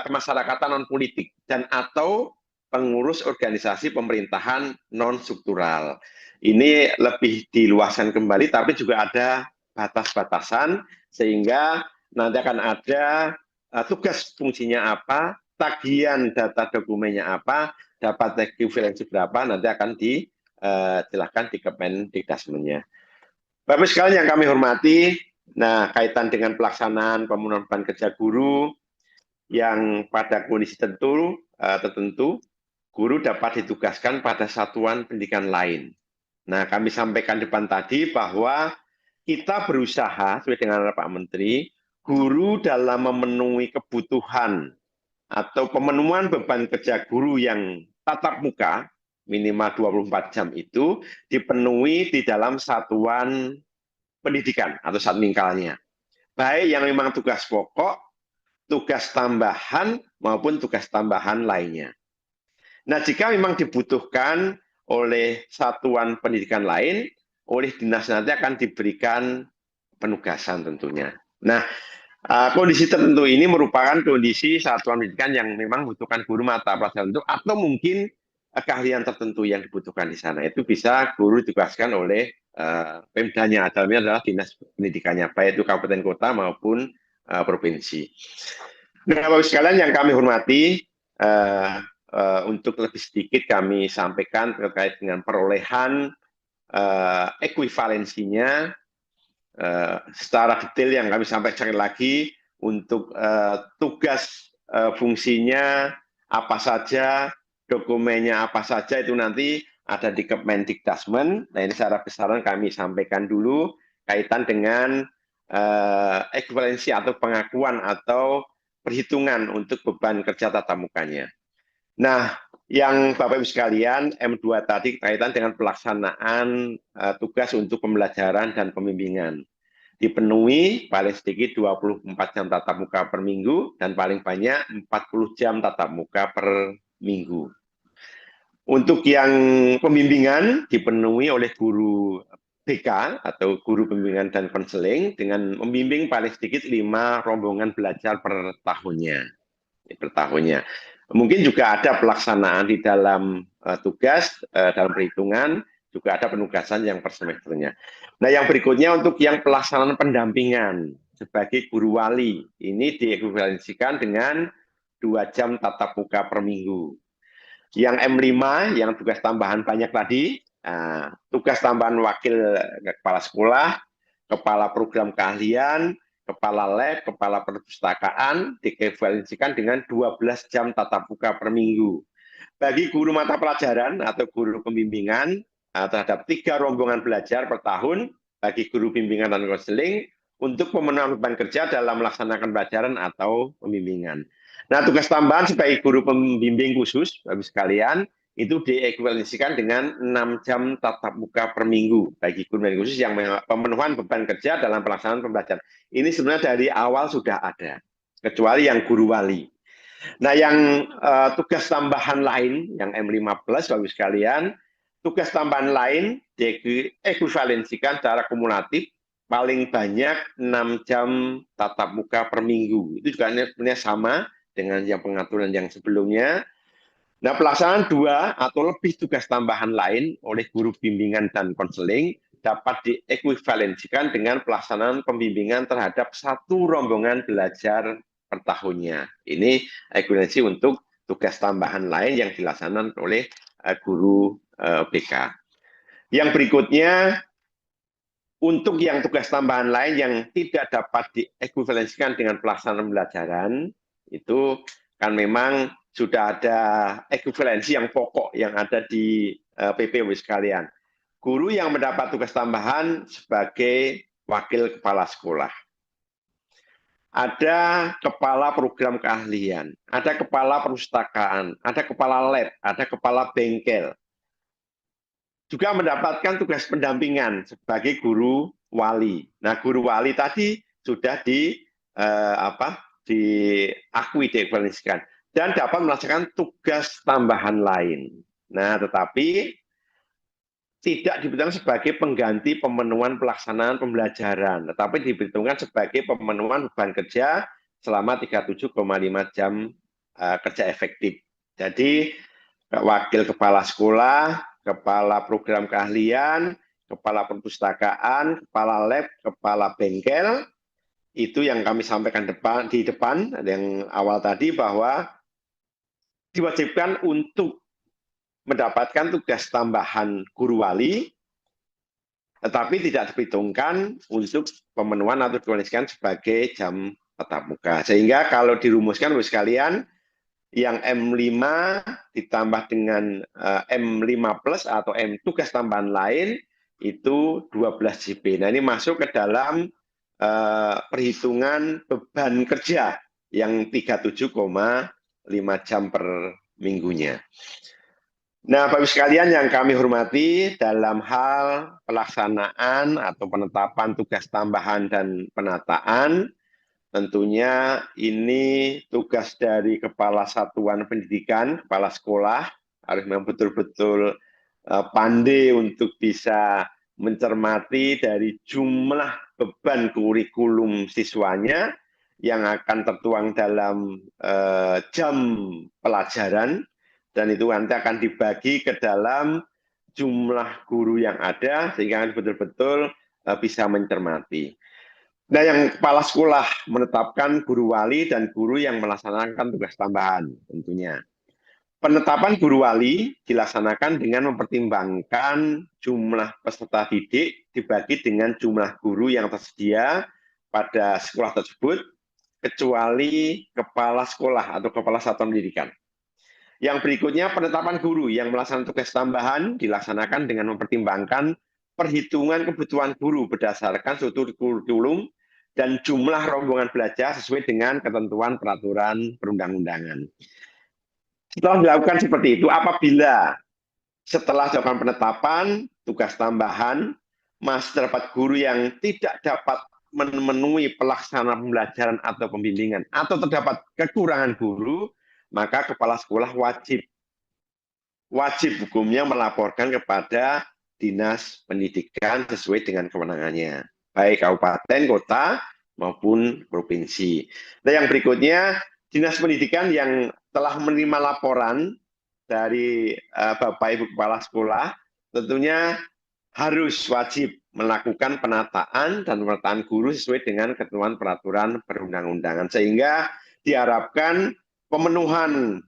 kemasyarakatan non-politik, dan atau pengurus organisasi pemerintahan non-struktural. Ini lebih diluaskan kembali, tapi juga ada batas-batasan, sehingga nanti akan ada tugas fungsinya apa, tagihan data dokumennya apa, dapat ekuivalensi berapa, nanti akan dijelaskan di Kemendikbudnya. Bapak sekalian yang kami hormati, nah kaitan dengan pelaksanaan pemenuhan beban kerja guru yang pada kondisi tertentu, guru dapat ditugaskan pada satuan pendidikan lain. Nah, kami sampaikan depan tadi bahwa kita berusaha sesuai dengan Pak Menteri, guru dalam memenuhi kebutuhan atau pemenuhan beban kerja guru yang tatap muka minimal 24 jam itu dipenuhi di dalam satuan pendidikan atau satmingkalnya. Baik yang memang tugas pokok, tugas tambahan maupun tugas tambahan lainnya. Nah, jika memang dibutuhkan oleh satuan pendidikan lain, oleh dinas nanti akan diberikan penugasan tentunya. Nah, kondisi tertentu ini merupakan kondisi satuan pendidikan yang memang membutuhkan guru mata pelajaran tertentu atau mungkin keahlian tertentu yang dibutuhkan di sana. Itu bisa guru ditugaskan oleh Pemdanya, dalamnya adalah dinas pendidikannya, baik itu kabupaten kota maupun provinsi. Nah, Bapak sekalian yang kami hormati, untuk lebih sedikit kami sampaikan terkait dengan perolehan ekuivalensinya secara detail yang kami sampaikan lagi untuk tugas fungsinya apa saja, dokumennya apa saja, itu nanti ada di Kemendikbud. Nah ini secara besaran kami sampaikan dulu kaitan dengan ekuivalensi atau pengakuan atau perhitungan untuk beban kerja tatap mukanya. Nah, yang Bapak Ibu sekalian, M2 tadi kaitan dengan pelaksanaan tugas untuk pembelajaran dan pembimbingan. Dipenuhi paling sedikit 24 jam tatap muka per minggu dan paling banyak 40 jam tatap muka per minggu. Untuk yang pembimbingan dipenuhi oleh guru BK atau guru pembimbingan dan konseling dengan membimbing paling sedikit 5 rombongan belajar per tahunnya. Mungkin juga ada pelaksanaan di dalam tugas, dalam perhitungan, juga ada penugasan yang per semesternya. Nah, yang berikutnya untuk yang pelaksanaan pendampingan sebagai guru wali, ini diekuivalensikan dengan 2 jam tatap muka per minggu. Yang M5, yang tugas tambahan banyak tadi, tugas tambahan wakil kepala sekolah, kepala program keahlian, kepala lab, kepala perpustakaan diequivalensikan dengan 12 jam tatap muka per minggu. Bagi guru mata pelajaran atau guru pembimbingan terhadap 3 rombongan belajar per tahun, bagi guru bimbingan dan konseling, untuk pemenuhan beban kerja dalam melaksanakan pelajaran atau pembimbingan. Nah, tugas tambahan sebagai guru pembimbing khusus, Bapak sekalian, itu diekuivalensikan dengan 6 jam tatap muka per minggu bagi guru pembimbing khusus yang pemenuhan beban kerja dalam pelaksanaan pembelajaran. Ini sebenarnya dari awal sudah ada, kecuali yang guru wali. Nah, yang tugas tambahan lain, yang M5+, Bapak sekalian, tugas tambahan lain diekuivalensikan secara kumulatif paling banyak 6 jam tatap muka per minggu. Itu juga sebenarnya sama dengan yang pengaturan yang sebelumnya. Nah, pelaksanaan 2 atau lebih tugas tambahan lain oleh guru bimbingan dan konseling dapat diekuivalensikan dengan pelaksanaan pembimbingan terhadap 1 rombongan belajar per tahunnya. Ini ekuivalensi untuk tugas tambahan lain yang dilaksanakan oleh guru BK. Yang berikutnya, untuk yang tugas tambahan lain yang tidak dapat diekuivalensikan dengan pelaksanaan pembelajaran, itu kan memang sudah ada ekuivalensi yang pokok yang ada di PP sekalian. Guru yang mendapat tugas tambahan sebagai wakil kepala sekolah. Ada kepala program keahlian, ada kepala perpustakaan, ada kepala lab, ada kepala bengkel. Juga mendapatkan tugas pendampingan sebagai guru wali. Nah, guru wali tadi sudah diakui, diekuivalensikan, dan dapat melaksanakan tugas tambahan lain. Nah, tetapi tidak diperhitungkan sebagai pengganti pemenuhan pelaksanaan pembelajaran, tetapi diperhitungkan sebagai pemenuhan beban kerja selama 37,5 jam kerja efektif. Jadi, wakil kepala sekolah, kepala program keahlian, kepala perpustakaan, kepala lab, kepala bengkel, itu yang kami sampaikan di depan, yang awal tadi, bahwa diwajibkan untuk mendapatkan tugas tambahan guru wali, tetapi tidak diperhitungkan untuk pemenuhan atau dikualifikasikan sebagai jam tatap muka. Sehingga kalau dirumuskan, Bapak sekalian, yang M5 ditambah dengan M5+ atau M tugas tambahan lain itu 12 JP. Nah, ini masuk ke dalam perhitungan beban kerja yang 37,5 jam per minggunya. Nah, Bapak sekalian yang kami hormati, dalam hal pelaksanaan atau penetapan tugas tambahan dan penataan, tentunya ini tugas dari kepala satuan pendidikan, kepala sekolah, harus memang betul-betul pandai untuk bisa mencermati dari jumlah beban kurikulum siswanya yang akan tertuang dalam jam pelajaran, dan itu nanti akan dibagi ke dalam jumlah guru yang ada, sehingga betul-betul bisa mencermati. Nah, yang kepala sekolah menetapkan guru wali dan guru yang melaksanakan tugas tambahan tentunya. Penetapan guru wali dilaksanakan dengan mempertimbangkan jumlah peserta didik dibagi dengan jumlah guru yang tersedia pada sekolah tersebut, kecuali kepala sekolah atau kepala satuan pendidikan. Yang berikutnya, penetapan guru yang melaksanakan tugas tambahan dilaksanakan dengan mempertimbangkan perhitungan kebutuhan guru berdasarkan struktur kurikulum dan jumlah rombongan belajar sesuai dengan ketentuan peraturan perundang-undangan. Setelah dilakukan seperti itu, apabila setelah dilakukan penetapan tugas tambahan masih terdapat guru yang tidak dapat memenuhi pelaksanaan pembelajaran atau pembimbingan, atau terdapat kekurangan guru, maka kepala sekolah wajib hukumnya melaporkan kepada Dinas Pendidikan sesuai dengan kewenangannya, baik kabupaten, kota, maupun provinsi. Nah, yang berikutnya, Dinas Pendidikan yang telah menerima laporan dari Bapak Ibu Kepala Sekolah, tentunya harus wajib melakukan penataan dan pemetaan guru sesuai dengan ketentuan peraturan perundang-undangan, sehingga diharapkan pemenuhan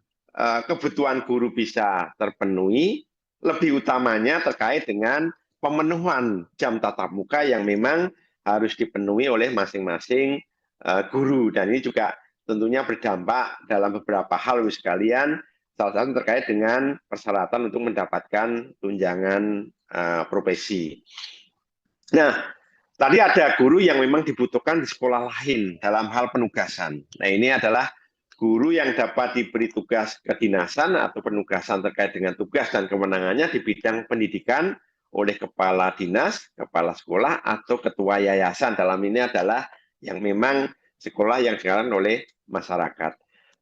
kebutuhan guru bisa terpenuhi, lebih utamanya terkait dengan pemenuhan jam tatap muka yang memang harus dipenuhi oleh masing-masing guru, dan ini juga tentunya berdampak dalam beberapa hal sekalian, salah satu terkait dengan persyaratan untuk mendapatkan tunjangan profesi. Nah, tadi ada guru yang memang dibutuhkan di sekolah lain dalam hal penugasan. Nah, ini adalah guru yang dapat diberi tugas kedinasan atau penugasan terkait dengan tugas dan kewenangannya di bidang pendidikan oleh kepala dinas, kepala sekolah, atau ketua yayasan. Dalam ini adalah yang memang sekolah yang dijalankan oleh masyarakat.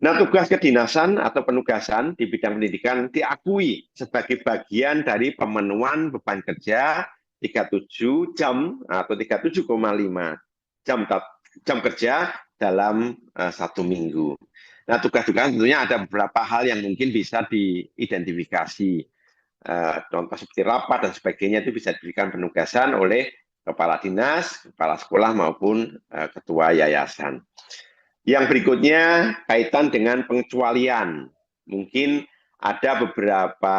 Nah, tugas kedinasan atau penugasan di bidang pendidikan diakui sebagai bagian dari pemenuhan beban kerja 37 jam atau 37,5 jam kerja dalam 1 minggu. Nah, tugas-tugas tentunya ada beberapa hal yang mungkin bisa diidentifikasi. Contoh seperti rapat dan sebagainya itu bisa diberikan penugasan oleh kepala dinas, kepala sekolah maupun ketua yayasan. Yang berikutnya kaitan dengan pengecualian. Mungkin ada beberapa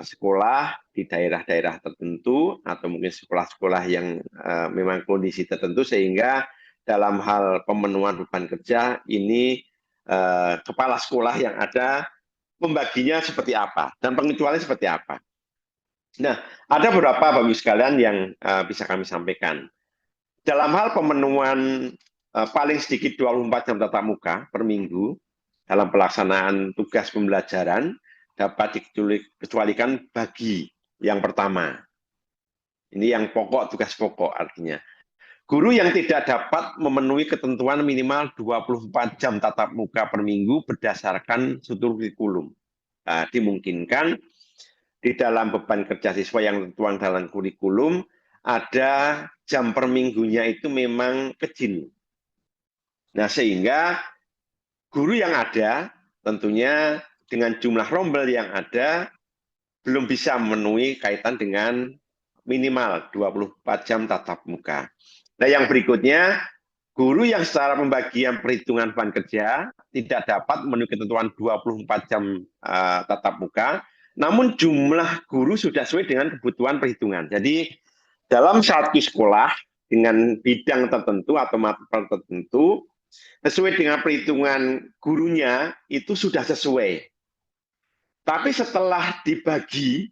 sekolah di daerah-daerah tertentu atau mungkin sekolah-sekolah yang memang kondisi tertentu sehingga dalam hal pemenuhan beban kerja ini kepala sekolah yang ada membaginya seperti apa dan pengecualian seperti apa. Nah, ada beberapa Bapak Ibu sekalian yang bisa kami sampaikan. Dalam hal pemenuhan paling sedikit 24 jam tatap muka per minggu dalam pelaksanaan tugas pembelajaran dapat dikecualikan bagi yang pertama. Ini yang pokok, tugas pokok artinya. Guru yang tidak dapat memenuhi ketentuan minimal 24 jam tatap muka per minggu berdasarkan struktur kurikulum. Nah, dimungkinkan di dalam beban kerja siswa yang tertuang dalam kurikulum ada jam per minggunya itu memang kecil. Nah, sehingga guru yang ada tentunya dengan jumlah rombel yang ada belum bisa memenuhi kaitan dengan minimal 24 jam tatap muka. Nah, yang berikutnya, guru yang secara pembagian perhitungan beban kerja tidak dapat memenuhi ketentuan 24 jam tatap muka, namun jumlah guru sudah sesuai dengan kebutuhan perhitungan. Jadi, dalam satu sekolah dengan bidang tertentu atau mata tertentu, sesuai dengan perhitungan gurunya, itu sudah sesuai. Tapi setelah dibagi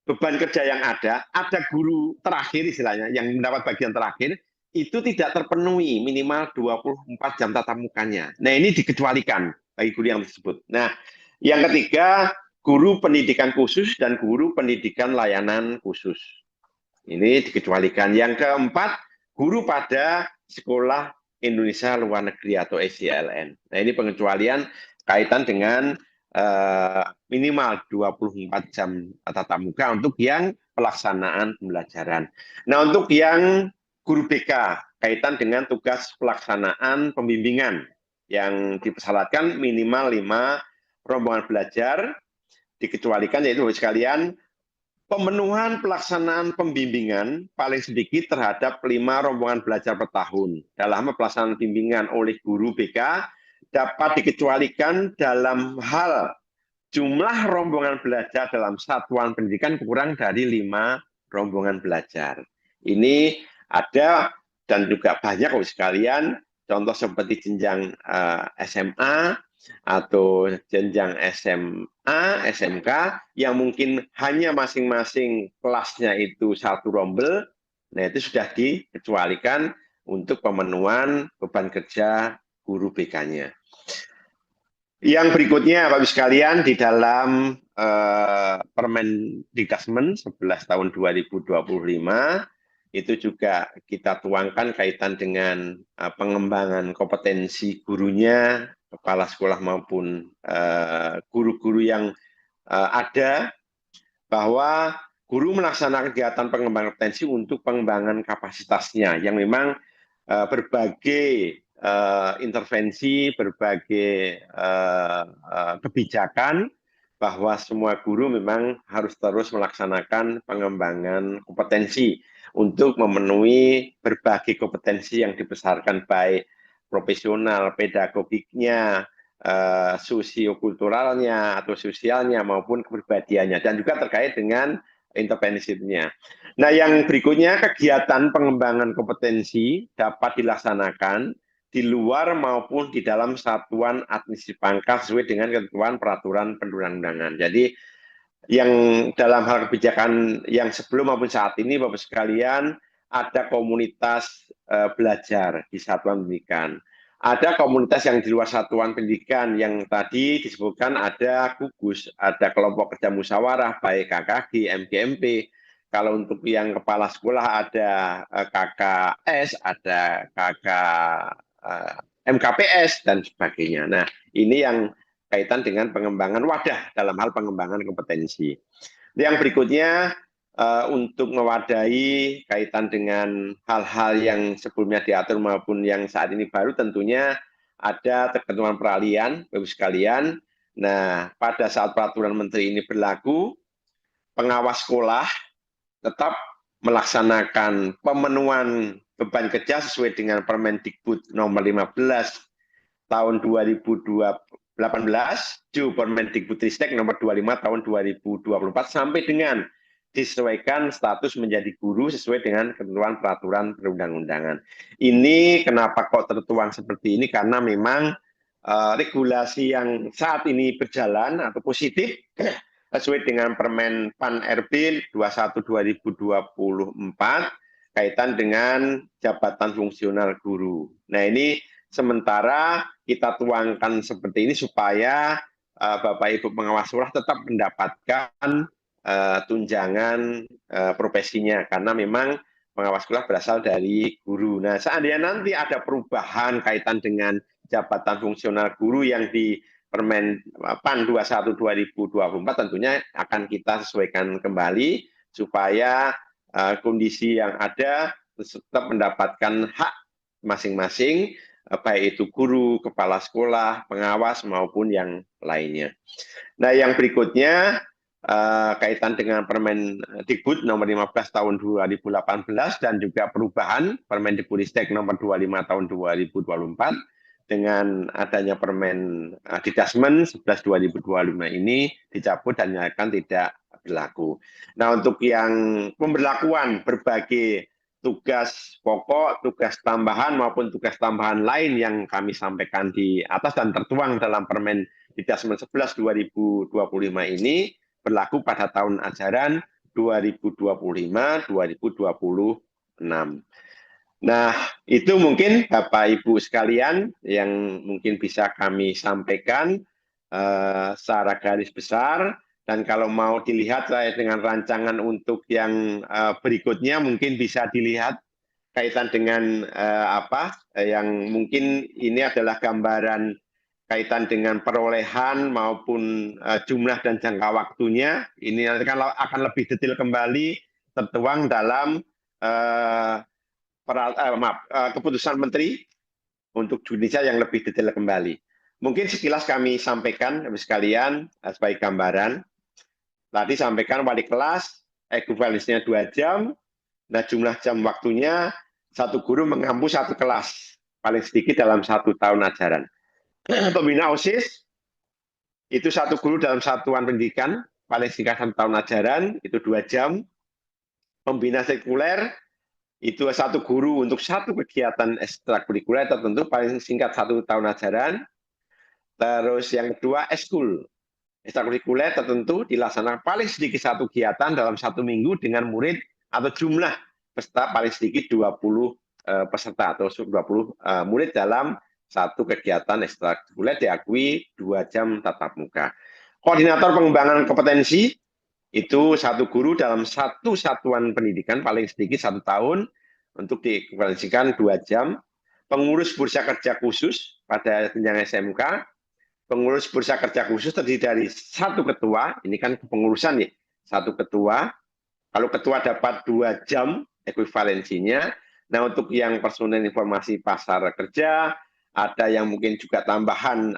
beban kerja yang ada guru terakhir istilahnya yang mendapat bagian terakhir itu tidak terpenuhi minimal 24 jam tatap mukanya. Nah, ini dikecualikan bagi guru yang tersebut. Nah, yang ketiga, guru pendidikan khusus dan guru pendidikan layanan khusus. Ini dikecualikan. Yang keempat, guru pada sekolah Indonesia luar negeri atau SILN. Nah, ini pengecualian kaitan dengan minimal 24 jam tatap muka untuk yang pelaksanaan pembelajaran. Nah, untuk yang guru BK, kaitan dengan tugas pelaksanaan pembimbingan yang dipersyaratkan minimal 5 rombongan belajar, dikecualikan yaitu sekalian pemenuhan pelaksanaan pembimbingan paling sedikit terhadap 5 rombongan belajar per tahun. Dalam pelaksanaan bimbingan oleh guru BK dapat dikecualikan dalam hal jumlah rombongan belajar dalam satuan pendidikan kurang dari 5 rombongan belajar. Ini ada dan juga banyak sekalian, contoh seperti jenjang SMA atau jenjang SMA, SMK yang mungkin hanya masing-masing kelasnya itu 1 rombel, nah itu sudah dikecualikan untuk pemenuhan beban kerja guru BK-nya. Yang berikutnya, Bapak Ibu sekalian, di dalam Permendikbud 11 tahun 2025 itu juga kita tuangkan kaitan dengan pengembangan kompetensi gurunya, kepala sekolah maupun guru-guru yang ada, bahwa guru melaksanakan kegiatan pengembangan kompetensi untuk pengembangan kapasitasnya yang memang berbagai intervensi, berbagai kebijakan bahwa semua guru memang harus terus melaksanakan pengembangan kompetensi untuk memenuhi berbagai kompetensi yang dibesarkan baik profesional, pedagogiknya, sosiokulturalnya atau sosialnya maupun kepribadiannya, dan juga terkait dengan entrepreneurship-nya. Nah, yang berikutnya kegiatan pengembangan kompetensi dapat dilaksanakan di luar maupun di dalam satuan administrasi pangkal sesuai dengan ketentuan peraturan perundang-undangan. Jadi yang dalam hal kebijakan yang sebelum maupun saat ini, Bapak sekalian, ada komunitas belajar di satuan pendidikan. Ada komunitas yang di luar satuan pendidikan yang tadi disebutkan ada gugus, ada kelompok kerja musyawarah, baik KKG, MGMP. Kalau untuk yang kepala sekolah ada KKS, ada MKPS, dan sebagainya. Nah, ini yang kaitan dengan pengembangan wadah dalam hal pengembangan kompetensi. Yang berikutnya, untuk mewadahi kaitan dengan hal-hal yang sebelumnya diatur maupun yang saat ini baru, tentunya ada ketentuan peralihan, Bapak sekalian. Nah, pada saat peraturan menteri ini berlaku, pengawas sekolah tetap melaksanakan pemenuhan beban kerja sesuai dengan Permendikbud nomor 15 tahun 2018, Permendikbudristek nomor 25 tahun 2024 sampai dengan disesuaikan status menjadi guru sesuai dengan ketentuan peraturan perundang-undangan. Ini kenapa kok tertuang seperti ini? Karena memang regulasi yang saat ini berjalan atau positif sesuai dengan Permen PAN RB 21 2024 kaitan dengan jabatan fungsional guru. Nah, ini sementara kita tuangkan seperti ini supaya Bapak Ibu pengawas sekolah tetap mendapatkan tunjangan profesinya, karena memang pengawas sekolah berasal dari guru. Nah, seandainya nanti ada perubahan kaitan dengan jabatan fungsional guru yang di Permen PAN 21 2024 tentunya akan kita sesuaikan kembali supaya kondisi yang ada tetap mendapatkan hak masing-masing, baik itu guru, kepala sekolah, pengawas maupun yang lainnya. Nah, yang berikutnya kaitan dengan Permendikbud nomor 15 tahun 2018 dan juga perubahan Permendikbudristek nomor 25 tahun 2024 dengan adanya Permen Didasmen 11 2025 ini dicabut dan akan tidak berlaku. Nah, untuk yang pemberlakuan berbagai tugas pokok, tugas tambahan maupun tugas tambahan lain yang kami sampaikan di atas dan tertuang dalam Permen Didasmen 11 2025 ini berlaku pada tahun ajaran 2025-2026. Nah, itu mungkin Bapak Ibu sekalian yang mungkin bisa kami sampaikan secara garis besar. Dan kalau mau dilihat saya dengan rancangan untuk yang berikutnya mungkin bisa dilihat kaitan dengan yang mungkin ini adalah gambaran kaitan dengan perolehan maupun jumlah dan jangka waktunya. Ini nanti akan lebih detail kembali tertuang dalam keputusan Menteri untuk Indonesia yang lebih detail kembali. Mungkin sekilas kami sampaikan sekalian sebagai gambaran. Tadi sampaikan wali kelas, ekuivalensinya 2 jam, nah jumlah jam waktunya satu guru mengampu satu kelas, paling sedikit dalam 1 tahun ajaran. Pembina OSIS, itu satu guru dalam satuan pendidikan, paling singkat 1 tahun ajaran, itu 2 jam. Pembina sekuler, itu satu guru untuk satu kegiatan ekstrakurikuler tertentu, paling singkat 1 tahun ajaran. Terus yang kedua, ekskul. Ekstrakurikuler tertentu dilaksanakan paling sedikit satu kegiatan dalam 1 minggu dengan murid atau jumlah peserta paling sedikit 20 peserta atau 20 murid dalam satu kegiatan ekstrakurikuler diakui 2 jam tatap muka. Koordinator pengembangan kompetensi itu satu guru dalam satu satuan pendidikan paling sedikit 1 tahun untuk dieksekusikan 2 jam. Pengurus bursa kerja khusus pada jenjang SMK, pengurus bursa kerja khusus terdiri dari satu ketua, ini kan kepengurusan nih, satu ketua. Kalau ketua dapat 2 jam ekuivalensinya. Nah, untuk yang personel informasi pasar kerja, ada yang mungkin juga tambahan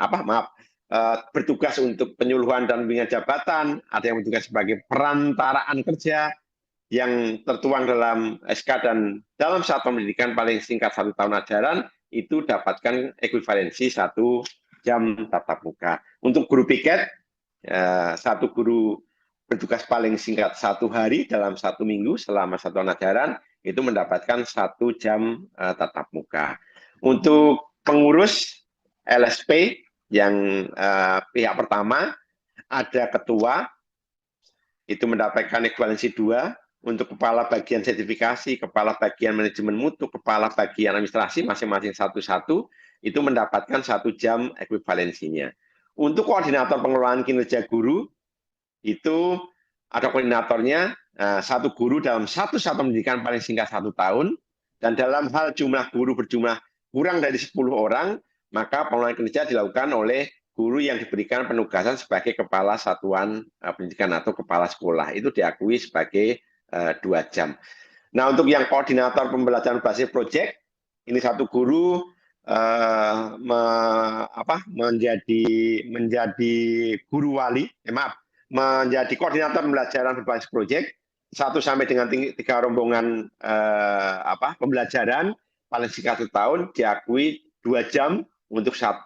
bertugas untuk penyuluhan dan pembinaan jabatan, ada yang bertugas sebagai perantaraan kerja yang tertuang dalam SK dan dalam satuan pendidikan paling singkat 1 tahun ajaran itu dapatkan ekuivalensi 1 jam tatap muka. Untuk guru piket, satu guru bertugas paling singkat 1 hari dalam 1 minggu selama 1 tahun ajaran, itu mendapatkan 1 jam tatap muka. Untuk pengurus LSP yang pihak pertama, ada ketua, itu mendapatkan ekuivalensi 2, untuk kepala bagian sertifikasi, kepala bagian manajemen mutu, kepala bagian administrasi, masing-masing 1-1, itu mendapatkan 1 jam ekuivalensinya. Untuk koordinator pengelolaan kinerja guru, itu ada koordinatornya, 1 guru dalam 1 satuan pendidikan paling singkat 1 tahun, dan dalam hal jumlah guru berjumlah kurang dari 10 orang, maka pengelolaan kinerja dilakukan oleh guru yang diberikan penugasan sebagai kepala satuan pendidikan atau kepala sekolah. Itu diakui sebagai 2 jam. Nah, untuk yang koordinator pembelajaran basis proyek, ini 1 guru menjadi guru wali, menjadi koordinator pembelajaran berbasis proyek 1 sampai dengan 3 rombongan pembelajaran paling singkat 1 tahun diakui 2 jam untuk 1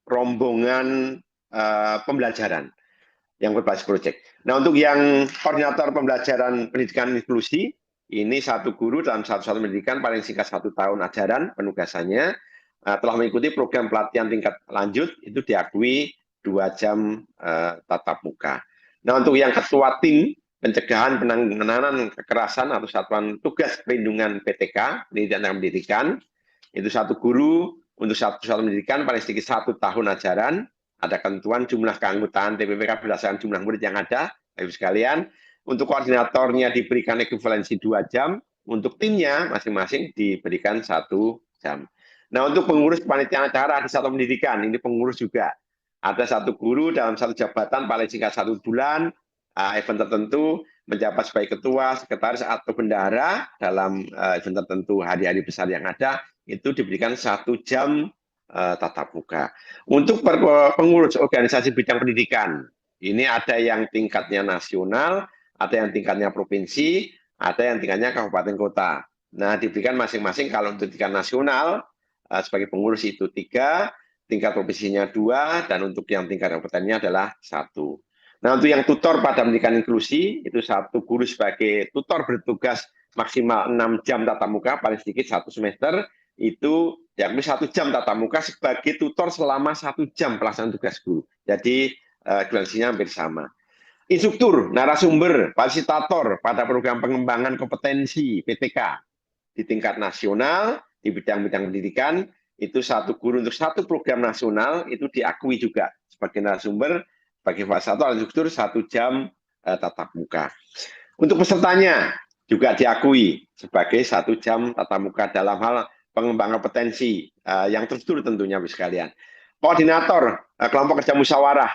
rombongan pembelajaran yang berbasis proyek. Nah, untuk yang koordinator pembelajaran pendidikan inklusi, ini 1 guru dalam 1 satuan pendidikan paling singkat 1 tahun ajaran penugasannya telah mengikuti program pelatihan tingkat lanjut, itu diakui 2 jam tatap muka. Nah, untuk yang ketua tim pencegahan penanganan kekerasan atau satuan tugas perlindungan PTK, pendidikan dan pendidikan, itu 1 guru untuk 1 satuan pendidikan paling sedikit 1 tahun ajaran. Ada ketentuan jumlah keanggotaan TPPK berdasarkan jumlah murid yang ada, Ibu sekalian. Untuk koordinatornya diberikan ekuivalensi 2 jam, untuk timnya masing-masing diberikan 1 jam. Nah, untuk pengurus kepanitiaan acara di satuan pendidikan, ini pengurus juga. Ada 1 guru dalam 1 jabatan paling singkat 1 bulan, event tertentu, menjabat sebagai ketua, sekretaris, atau bendahara dalam event tertentu, hari-hari besar yang ada, itu diberikan 1 jam tatap muka. Untuk pengurus organisasi bidang pendidikan, ini ada yang tingkatnya nasional, ada yang tingkatnya provinsi, ada yang tingkatnya kabupaten kota. Nah, diberikan masing-masing kalau untuk tingkat nasional, sebagai pengurus itu 3, tingkat provinsinya 2, dan untuk yang tingkat kabupatennya adalah 1. Nah, untuk yang tutor pada pendidikan inklusi, itu 1 guru sebagai tutor bertugas maksimal 6 jam tatap muka, paling sedikit 1 semester, itu diakui 1 jam tatap muka sebagai tutor selama 1 jam pelaksanaan tugas guru. Jadi ekuivalensinya hampir sama. Instruktur, narasumber, fasilitator pada program pengembangan kompetensi PTK di tingkat nasional di bidang-bidang pendidikan, itu 1 guru untuk 1 program nasional itu diakui juga sebagai narasumber, sebagai fasilitator instruktur 1 jam tatap muka. Untuk pesertanya juga diakui sebagai 1 jam tatap muka dalam hal pengembangan kompetensi yang terstruktur tentunya sekalian. Koordinator kelompok kerja musyawarah,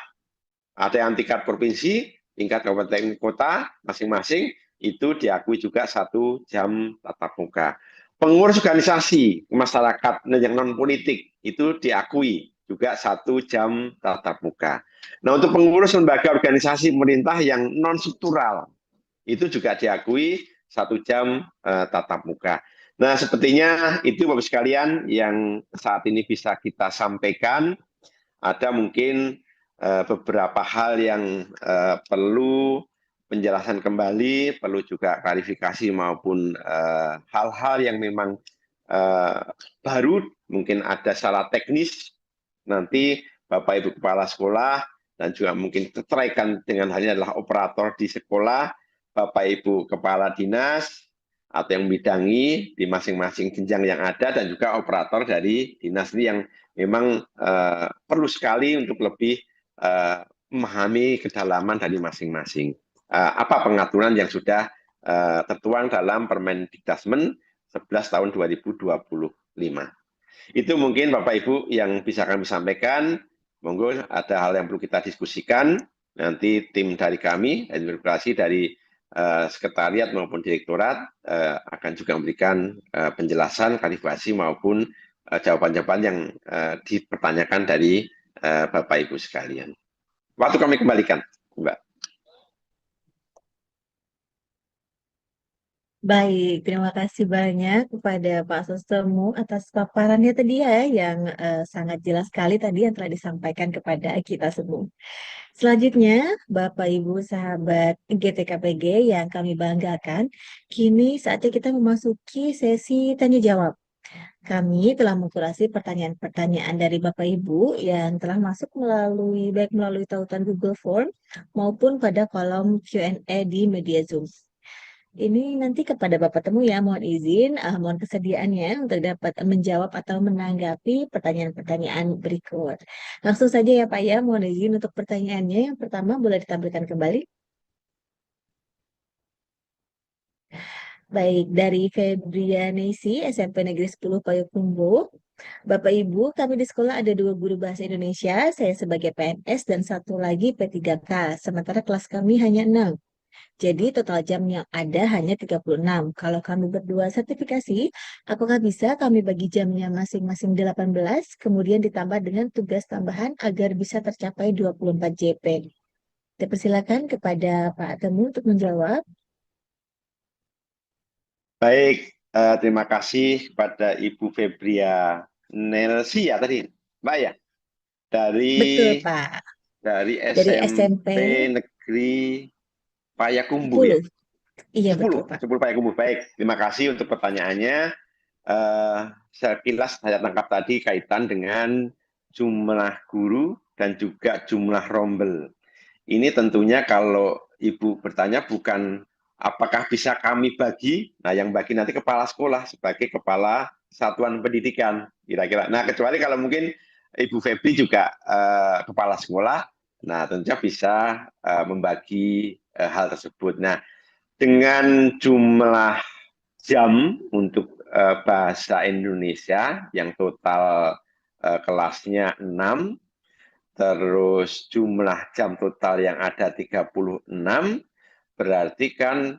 ada yang tingkat provinsi, tingkat kabupaten kota masing-masing, itu diakui juga 1 jam tatap muka. Pengurus organisasi masyarakat yang non politik itu diakui juga 1 jam tatap muka. Nah, untuk pengurus lembaga organisasi pemerintah yang non struktural itu juga diakui 1 jam tatap muka. Nah, sepertinya itu Bapak sekalian yang saat ini bisa kita sampaikan. Ada mungkin beberapa hal yang perlu penjelasan kembali, perlu juga klarifikasi maupun hal-hal yang memang baru, mungkin ada salah teknis, nanti Bapak Ibu Kepala Sekolah dan juga mungkin terkait dengan halnya adalah operator di sekolah, Bapak Ibu Kepala Dinas, atau yang membidangi di masing-masing jenjang yang ada, dan juga operator dari dinas ini yang memang perlu sekali untuk lebih memahami kedalaman dari masing-masing. Apa pengaturan yang sudah tertuang dalam Permendikdasmen 11 tahun 2025. Itu mungkin Bapak Ibu yang bisa kami sampaikan. Monggo ada hal yang perlu kita diskusikan. Nanti tim dari kami, birokrasi dari sekretariat maupun direktorat akan juga memberikan penjelasan, klarifikasi maupun jawaban-jawaban yang dipertanyakan dari Bapak Ibu sekalian. Waktu kami kembalikan, Mbak. Baik, terima kasih banyak kepada Pak Sostemu atas paparannya tadi ya, yang sangat jelas sekali tadi yang telah disampaikan kepada kita semua. Selanjutnya, Bapak Ibu sahabat GTKPG yang kami banggakan, kini saatnya kita memasuki sesi tanya jawab. Kami telah mengkurasi pertanyaan-pertanyaan dari Bapak Ibu yang telah masuk baik melalui tautan Google Form maupun pada kolom Q&A di media Zoom. Ini nanti kepada Bapak Temu ya, mohon izin, mohon kesediaannya untuk dapat menjawab atau menanggapi pertanyaan-pertanyaan berikut. Langsung saja ya Pak ya, mohon izin untuk pertanyaannya. Yang pertama boleh ditampilkan kembali. Baik, dari Febrianesi, SMP Negeri 10 Payakumbuh. Bapak Ibu, kami di sekolah ada 2 guru bahasa Indonesia, saya sebagai PNS dan satu lagi P3K, sementara kelas kami hanya 6. Jadi total jam yang ada hanya 36. Kalau kami berdua sertifikasi, apakah bisa kami bagi jamnya masing-masing 18, kemudian ditambah dengan tugas tambahan agar bisa tercapai 24 JP? Saya persilakan kepada Pak Temu untuk menjawab. Baik, terima kasih kepada Ibu Febria Nelsi ya tadi, Mbak ya, Betul, dari Pak. dari Dari SMP SMP Negeri Payakumbuh ya, 10. Iya, betul, 10, Pak. 10 Payakumbuh. Baik, terima kasih untuk pertanyaannya. Sekilas saya tangkap tadi kaitan dengan jumlah guru dan juga jumlah rombel. Ini tentunya kalau Ibu bertanya bukan apakah bisa kami bagi, nah yang bagi nanti kepala sekolah sebagai kepala satuan pendidikan, kira-kira. Nah, kecuali kalau mungkin Ibu Febri juga kepala sekolah, nah tentunya bisa membagi hal tersebut. Nah, dengan jumlah jam untuk bahasa Indonesia yang total kelasnya 6, terus jumlah jam total yang ada 36, berarti kan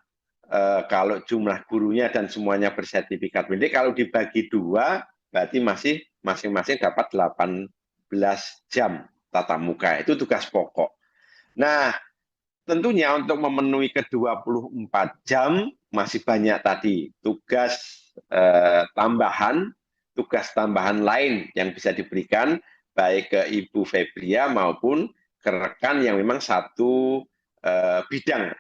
kalau jumlah gurunya dan semuanya bersertifikat pendidik, kalau dibagi 2, berarti masih masing-masing dapat 18 jam tatap muka. Itu tugas pokok. Nah, tentunya untuk memenuhi ke-24 jam, masih banyak tadi tugas tambahan lain yang bisa diberikan, baik ke Ibu Febria maupun ke rekan yang memang satu bidang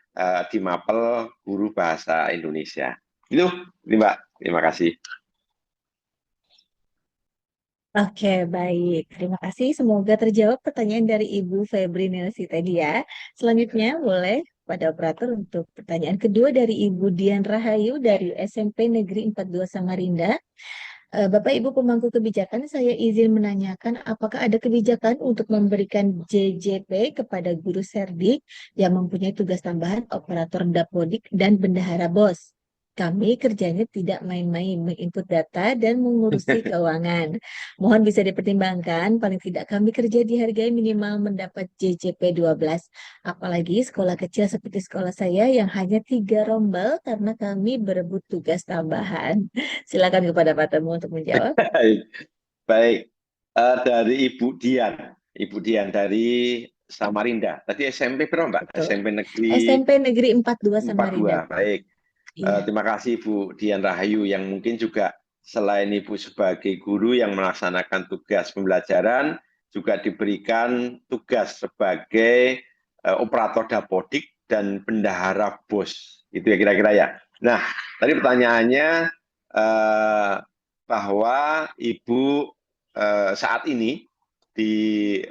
di Mapel Guru Bahasa Indonesia. Itu, Mbak. Terima kasih. Oke, baik. Terima kasih. Semoga terjawab pertanyaan dari Ibu Febri Nelsi tadi ya. Selanjutnya boleh pada operator untuk pertanyaan kedua dari Ibu Dian Rahayu dari SMP Negeri 42 Samarinda. Bapak Ibu pemangku kebijakan, saya izin menanyakan apakah ada kebijakan untuk memberikan JJP kepada guru Serdik yang mempunyai tugas tambahan operator dapodik dan bendahara BOS. Kami kerjanya tidak main-main menginput data dan mengurusi keuangan. Mohon bisa dipertimbangkan, paling tidak kami kerja dihargai minimal mendapat JJP 12. Apalagi sekolah kecil seperti sekolah saya yang hanya 3 rombel karena kami berebut tugas tambahan. Silakan kepada Pak Temu untuk menjawab. Baik, dari Ibu Dian dari Samarinda. Tadi SMP berapa, Mbak? Betul. SMP Negeri SMP Negeri 42 Samarinda, 42. Pak. Baik. Iya. Terima kasih Ibu Dian Rahayu yang mungkin juga selain Ibu sebagai guru yang melaksanakan tugas pembelajaran, juga diberikan tugas sebagai operator dapodik dan bendahara BOS. Itu ya kira-kira ya. Nah, tadi pertanyaannya bahwa Ibu saat ini di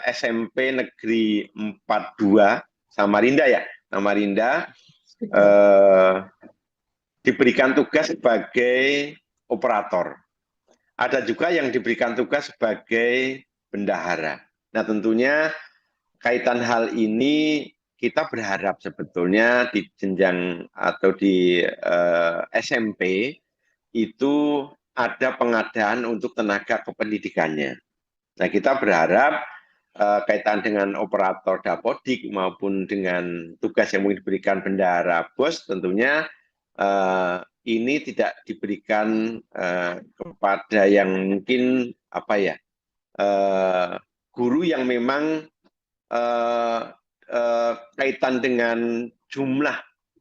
SMP Negeri 42 Samarinda ya, Samarinda diberikan tugas sebagai operator. Ada juga yang diberikan tugas sebagai bendahara. Nah, tentunya kaitan hal ini kita berharap sebetulnya di jenjang atau di SMP itu ada pengadaan untuk tenaga kependidikannya. Nah, kita berharap kaitan dengan operator dapodik maupun dengan tugas yang mungkin diberikan bendahara BOS, tentunya ini tidak diberikan kepada yang mungkin guru yang memang kaitan dengan jumlah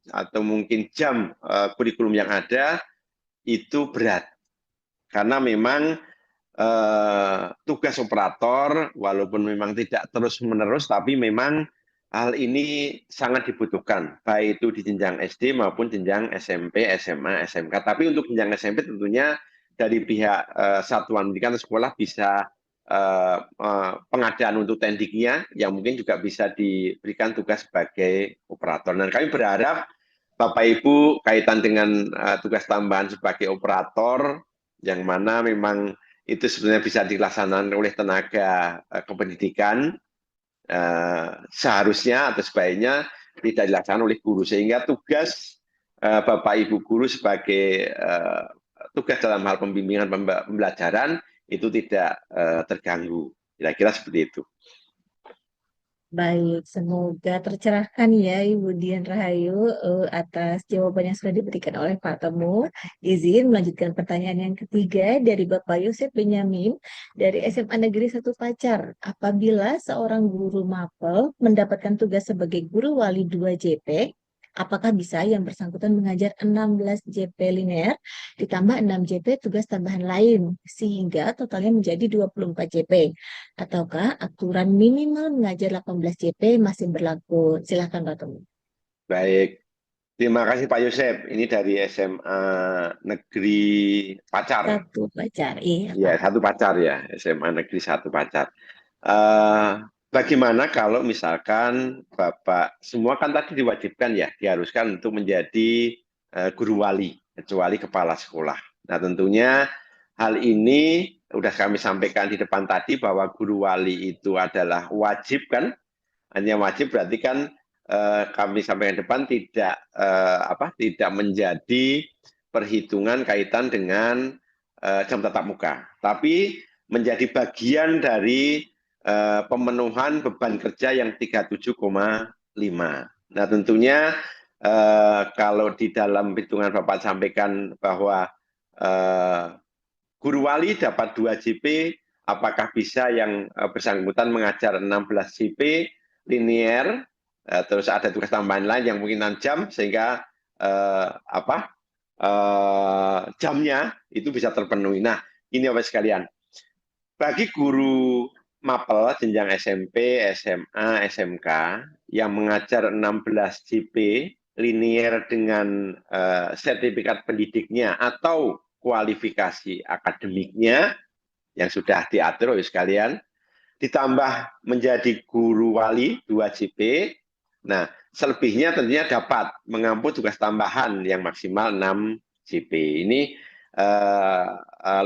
atau mungkin jam kurikulum yang ada itu berat. Karena memang tugas operator, walaupun memang tidak terus-menerus, tapi memang hal ini sangat dibutuhkan, baik itu di jenjang SD maupun jenjang SMP, SMA, SMK. Tapi untuk jenjang SMP tentunya dari pihak satuan pendidikan atau sekolah bisa pengadaan untuk tendiknya, yang mungkin juga bisa diberikan tugas sebagai operator. Dan kami berharap Bapak Ibu kaitan dengan tugas tambahan sebagai operator, yang mana memang itu sebenarnya bisa dilaksanakan oleh tenaga kependidikan, seharusnya atau sebaiknya tidak dilaksanakan oleh guru, sehingga tugas Bapak Ibu guru sebagai tugas dalam hal pembimbingan pembelajaran itu tidak terganggu. Kira-kira seperti itu. Baik, semoga tercerahkan ya Ibu Dian Rahayu atas jawaban yang sudah diberikan oleh Pak Temu. Izin melanjutkan pertanyaan yang ketiga dari Bapak Yosef Benyamin dari SMA Negeri 1 Pacar. Apabila seorang guru mapel mendapatkan tugas sebagai guru wali 2 JP, apakah bisa yang bersangkutan mengajar 16 JP linear ditambah 6 JP tugas tambahan lain sehingga totalnya menjadi 24 JP? Ataukah aturan minimal mengajar 18 JP masih berlaku? Silahkan Pak Temu. Baik, terima kasih Pak Yosef. Ini dari SMA Negeri Pacar. 1 Pacar, iya Ya, Pak. 1 Pacar ya, SMA Negeri 1 Pacar. Bagaimana kalau misalkan Bapak, semua kan tadi diwajibkan ya, diharuskan untuk menjadi guru wali, kecuali kepala sekolah. Nah tentunya hal ini sudah kami sampaikan di depan tadi bahwa guru wali itu adalah wajib kan, hanya wajib berarti kan kami sampaikan di depan tidak menjadi perhitungan kaitan dengan jam tatap muka, tapi menjadi bagian dari pemenuhan beban kerja yang 37,5. Nah tentunya kalau di dalam hitungan Bapak sampaikan bahwa guru wali dapat 2 JP, apakah bisa yang bersangkutan mengajar 16 JP linear, terus ada tugas tambahan lain yang mungkin 6 jam, sehingga jamnya itu bisa terpenuhi. Nah ini Bapak sekalian, bagi guru mapel jenjang SMP, SMA, SMK yang mengajar 16 JP linear dengan sertifikat pendidiknya atau kualifikasi akademiknya yang sudah diatur oleh sekalian, ditambah menjadi guru wali 2 JP. Nah, selebihnya tentunya dapat mengampu tugas tambahan yang maksimal 6 JP. Ini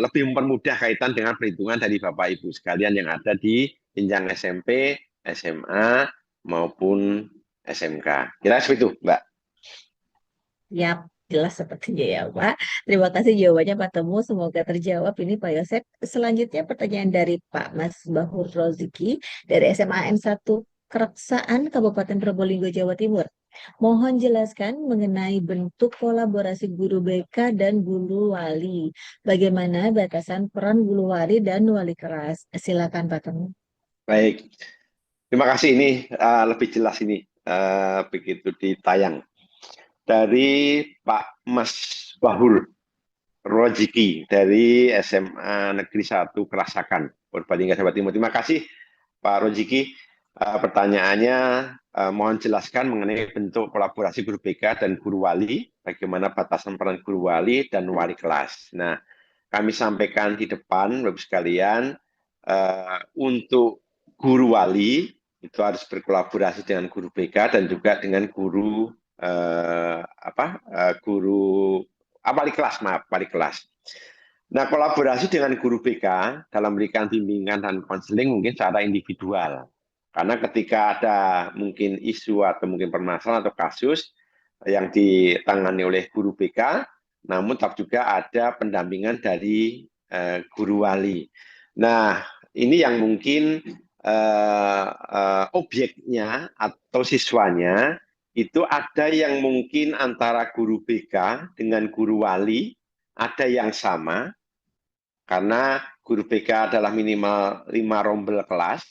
lebih mempermudah kaitan dengan perhitungan dari Bapak Ibu sekalian yang ada di jenjang SMP, SMA maupun SMK. Kira seperti itu, Mbak. Yap, jelas sepertinya ya Pak. Terima kasih jawabannya Pak Temu. Semoga terjawab ini Pak Yosef. Selanjutnya pertanyaan dari Pak Mas Bahur Roziki dari SMA N1 Keraksaan Kabupaten Probolinggo, Jawa Timur. Mohon jelaskan mengenai bentuk kolaborasi guru BK dan guru wali. Bagaimana batasan peran guru wali dan wali kelas? Silakan Pak Temu. Baik, terima kasih. Ini lebih jelas ini begitu ditayang. Dari Pak Mas Bahur Roziki dari SMA Negeri 1 Kerasakan, Purbalingga, Jawa Timur. Terima kasih Pak Roziki. Pertanyaannya, mohon jelaskan mengenai bentuk kolaborasi guru BK dan guru wali, bagaimana batasan peran guru wali dan wali kelas. Nah, kami sampaikan di depan, Bapak sekalian, untuk guru wali itu harus berkolaborasi dengan guru BK dan juga dengan guru wali kelas. Nah, kolaborasi dengan guru BK dalam memberikan bimbingan dan konseling mungkin secara individual. Karena ketika ada mungkin isu atau mungkin permasalahan atau kasus yang ditangani oleh guru BK, namun tetap juga ada pendampingan dari guru wali. Nah, ini yang mungkin objeknya atau siswanya itu ada yang mungkin antara guru BK dengan guru wali, ada yang sama, karena guru BK adalah minimal 5 rombel kelas,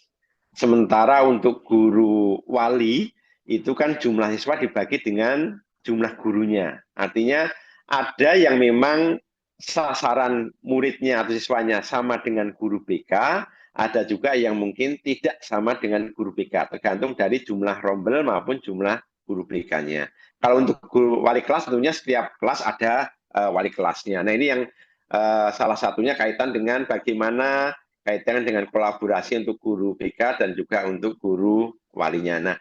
sementara untuk guru wali itu kan jumlah siswa dibagi dengan jumlah gurunya. Artinya ada yang memang sasaran muridnya atau siswanya sama dengan guru BK, ada juga yang mungkin tidak sama dengan guru BK, tergantung dari jumlah rombel maupun jumlah guru BK-nya. Kalau untuk guru wali kelas tentunya setiap kelas ada wali kelasnya. Nah ini yang salah satunya kaitan dengan bagaimana kaitan dengan kolaborasi untuk guru BK dan juga untuk guru walinya. Nah,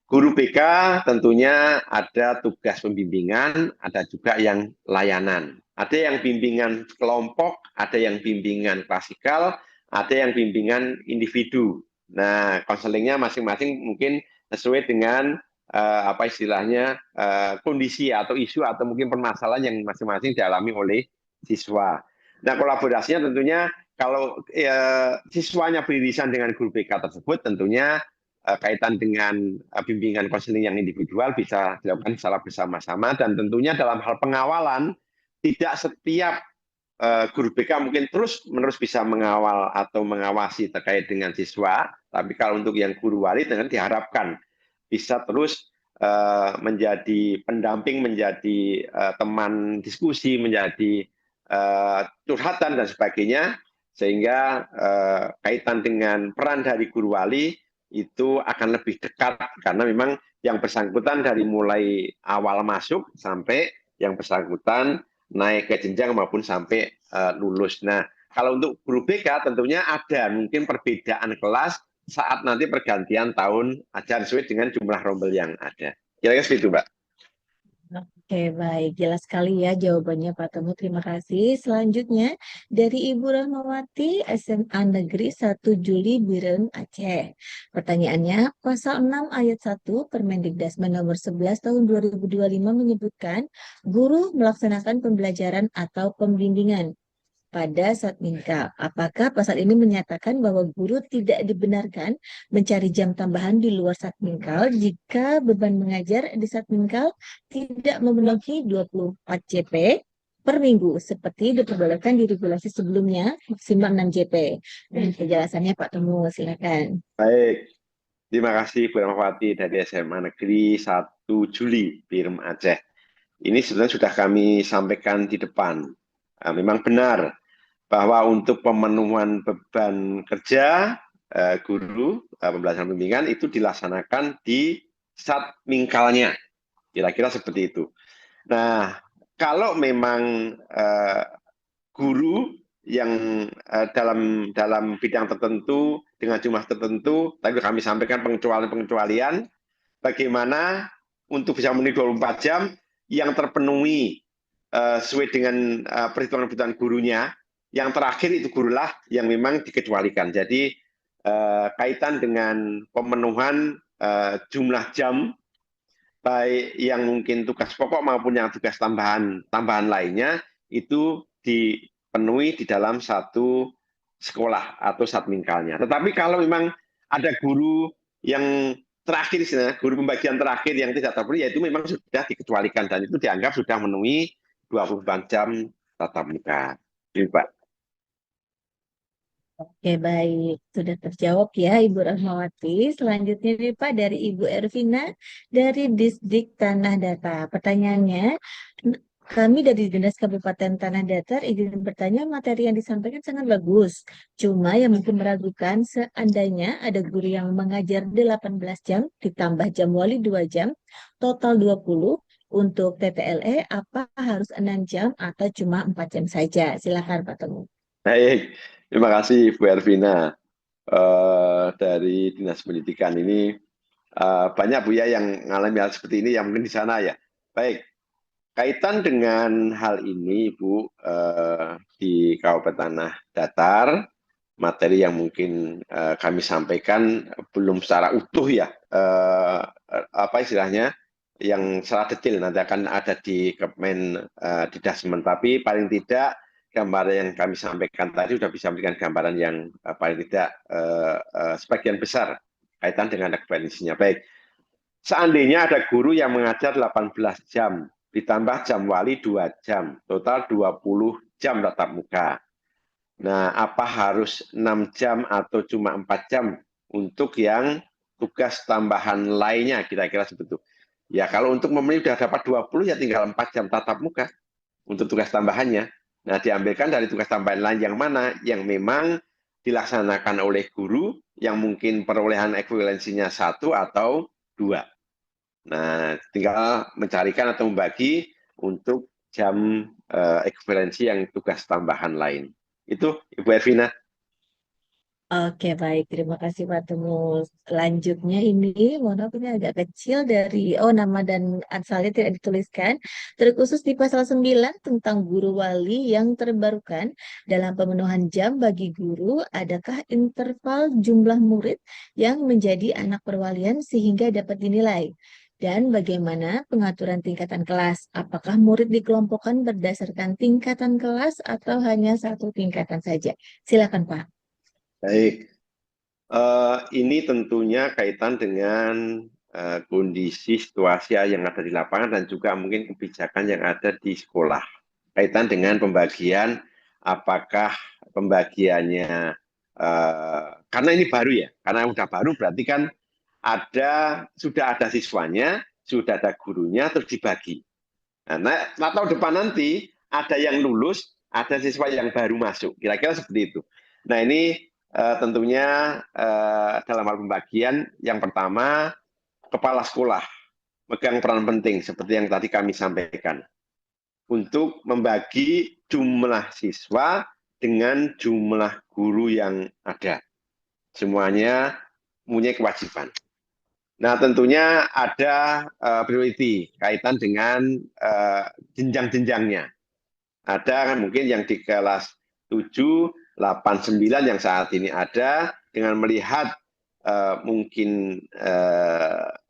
guru BK tentunya ada tugas pembimbingan, ada juga yang layanan. Ada yang bimbingan kelompok, ada yang bimbingan klasikal, ada yang bimbingan individu. Nah, konselingnya masing-masing mungkin sesuai dengan apa istilahnya kondisi atau isu atau mungkin permasalahan yang masing-masing dialami oleh siswa. Nah, kolaborasinya tentunya kalau siswanya beririsan dengan guru BK tersebut, tentunya kaitan dengan bimbingan konseling yang individual bisa dilakukan secara bersama-sama, dan tentunya dalam hal pengawalan tidak setiap guru BK mungkin terus-menerus bisa mengawal atau mengawasi terkait dengan siswa, tapi kalau untuk yang guru wali dengan diharapkan bisa terus menjadi pendamping, menjadi teman diskusi, menjadi curhatan dan sebagainya, sehingga kaitan dengan peran dari guru wali itu akan lebih dekat, karena memang yang bersangkutan dari mulai awal masuk sampai yang bersangkutan naik ke jenjang maupun sampai lulus. Nah, kalau untuk guru BK tentunya ada mungkin perbedaan kelas saat nanti pergantian tahun ajar sesuai dengan jumlah rombel yang ada. Kira-kira seperti itu, Mbak. Oke, baik. Jelas sekali ya jawabannya Pak Temu. Terima kasih. Selanjutnya dari Ibu Rahmawati, SMA Negeri 1 Juli Biren, Aceh. Pertanyaannya, Pasal 6 Ayat 1 Permendikdasmen Nomor 11 Tahun 2025 menyebutkan guru melaksanakan pembelajaran atau pembimbingan pada Satmingkal. Apakah pasal ini menyatakan bahwa guru tidak dibenarkan mencari jam tambahan di luar Satmingkal jika beban mengajar di Satmingkal tidak memenuhi 24 JP per minggu seperti diperbolehkan di regulasi sebelumnya maksimal 6 JP? Penjelasannya Pak Temu, silakan. Baik, terima kasih Bu Rahmawati dari SMA Negeri 1 Juli Biren, Aceh. Ini sebenarnya sudah kami sampaikan di depan. Memang benar bahwa untuk pemenuhan beban kerja guru pembelajaran bimbingan itu dilaksanakan di Satmingkalnya, kira-kira seperti itu. Nah, kalau memang guru yang dalam bidang tertentu dengan jumlah tertentu, tadi kami sampaikan pengecualian, bagaimana untuk bisa memenuhi 24 jam yang terpenuhi sesuai dengan perhitungan gurunya. Yang terakhir itu gurulah yang memang dikecualikan. Jadi kaitan dengan pemenuhan jumlah jam, baik yang mungkin tugas pokok maupun yang tugas tambahan lainnya, itu dipenuhi di dalam satu sekolah atau satmingkalnya. Tetapi kalau memang ada guru yang terakhir, guru pembagian terakhir yang tidak terpenuhi, yaitu memang sudah dikecualikan dan itu dianggap sudah memenuhi 24 jam tatap muka. Ini, Pak. Oke, baik. Sudah terjawab ya, Ibu Rahmawati. Selanjutnya nih, Pak, dari Ibu Ervina dari Disdik Tanah Datar. Pertanyaannya, kami dari Dinas Kabupaten Tanah Datar izin bertanya, materi yang disampaikan sangat bagus. Cuma yang mungkin meragukan, seandainya ada guru yang mengajar 18 jam, ditambah jam wali 2 jam, total 20, untuk TTLE, apa harus 6 jam atau cuma 4 jam saja? Silakan Pak Temu. Baik, terima kasih Bu Ervina dari Dinas Pendidikan ini. Banyak Bu ya yang mengalami hal seperti ini yang mungkin di sana ya. Baik, kaitan dengan hal ini Bu, di Kabupaten Tanah Datar, materi yang mungkin kami sampaikan belum secara utuh ya, apa istilahnya, yang secara detail nanti akan ada di Kemen Didasmen, tapi paling tidak gambaran yang kami sampaikan tadi sudah bisa memberikan gambaran yang paling tidak sebagian besar kaitan dengan definisinya. Baik, seandainya ada guru yang mengajar 18 jam, ditambah jam wali 2 jam, total 20 jam tatap muka. Nah, apa harus 6 jam atau cuma 4 jam untuk yang tugas tambahan lainnya, kira-kira seperti itu. Ya kalau untuk memenuhi sudah dapat 20 ya tinggal 4 jam tatap muka untuk tugas tambahannya. Nah, diambilkan dari tugas tambahan lain yang mana? Yang memang dilaksanakan oleh guru yang mungkin perolehan ekuivalensinya 1 atau 2. Nah, tinggal mencarikan atau membagi untuk jam ekuivalensi yang tugas tambahan lain. Itu Ibu Ervina. Oke, baik. Terima kasih Pak Tumus. Lanjutnya ini, mohon maaf ini agak kecil dari, nama dan asalnya tidak dituliskan. Terkhusus di pasal 9 tentang guru wali yang terbarukan dalam pemenuhan jam bagi guru, adakah interval jumlah murid yang menjadi anak perwalian sehingga dapat dinilai? Dan bagaimana pengaturan tingkatan kelas? Apakah murid dikelompokkan berdasarkan tingkatan kelas atau hanya satu tingkatan saja? Silakan Pak. Baik. Ini tentunya kaitan dengan kondisi situasi yang ada di lapangan dan juga mungkin kebijakan yang ada di sekolah. Kaitan dengan pembagian, apakah pembagiannya, karena ini baru ya, karena udah baru berarti kan sudah ada siswanya, sudah ada gurunya, terus dibagi. Nah, tahun depan nanti ada yang lulus, ada siswa yang baru masuk, kira-kira seperti itu. Nah ini tentunya dalam hal pembagian, yang pertama kepala sekolah megang peran penting seperti yang tadi kami sampaikan untuk membagi jumlah siswa dengan jumlah guru yang ada. Semuanya punya kewajiban. Nah, tentunya ada priority kaitan dengan jenjang-jenjangnya. Ada kan mungkin yang di kelas 7, 8, 9 yang saat ini ada, dengan melihat mungkin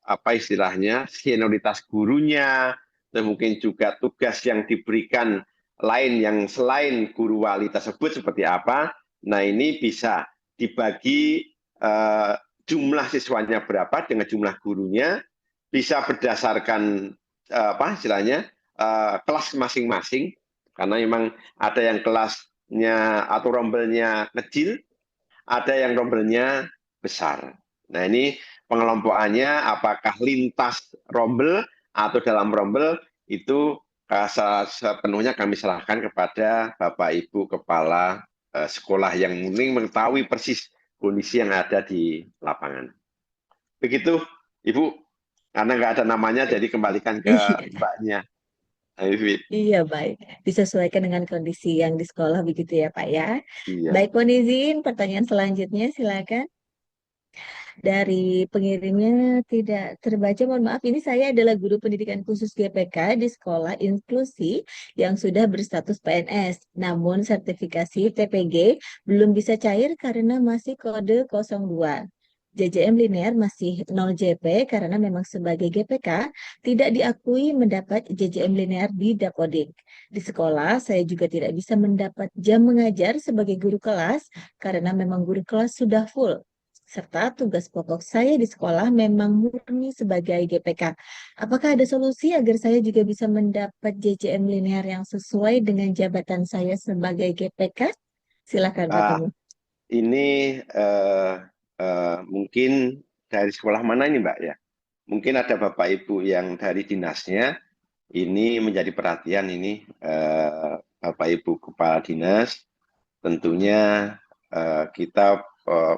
apa istilahnya, senioritas gurunya, dan mungkin juga tugas yang diberikan lain yang selain guru wali tersebut seperti apa. Nah, ini bisa dibagi jumlah siswanya berapa dengan jumlah gurunya, bisa berdasarkan apa istilahnya, kelas masing-masing, karena memang ada yang kelasnya atau rombelnya kecil, ada yang rombelnya besar. Nah ini pengelompokannya apakah lintas rombel atau dalam rombel itu sepenuhnya kami serahkan kepada Bapak Ibu Kepala sekolah yang mungkin mengetahui persis kondisi yang ada di lapangan. Begitu Ibu, karena nggak ada namanya jadi kembalikan ke Mbaknya. Iya, baik. Disesuaikan dengan kondisi yang di sekolah begitu ya, Pak ya. Iya. Baik, mohon izin pertanyaan selanjutnya silakan. Dari pengirimnya tidak terbaca, mohon maaf. Ini saya adalah guru pendidikan khusus GPK di sekolah inklusi yang sudah berstatus PNS. Namun sertifikasi TPG belum bisa cair karena masih kode 02. JJM linear masih 0 JP karena memang sebagai GPK tidak diakui mendapat JJM linear di Dapodik. Di sekolah saya juga tidak bisa mendapat jam mengajar sebagai guru kelas karena memang guru kelas sudah full. Serta tugas pokok saya di sekolah memang murni sebagai GPK. Apakah ada solusi agar saya juga bisa mendapat JJM linear yang sesuai dengan jabatan saya sebagai GPK? Silakan Pak Temu. Ini mungkin dari sekolah mana ini Mbak ya? Mungkin ada Bapak Ibu yang dari dinasnya, ini menjadi perhatian ini Bapak Ibu Kepala Dinas, tentunya kita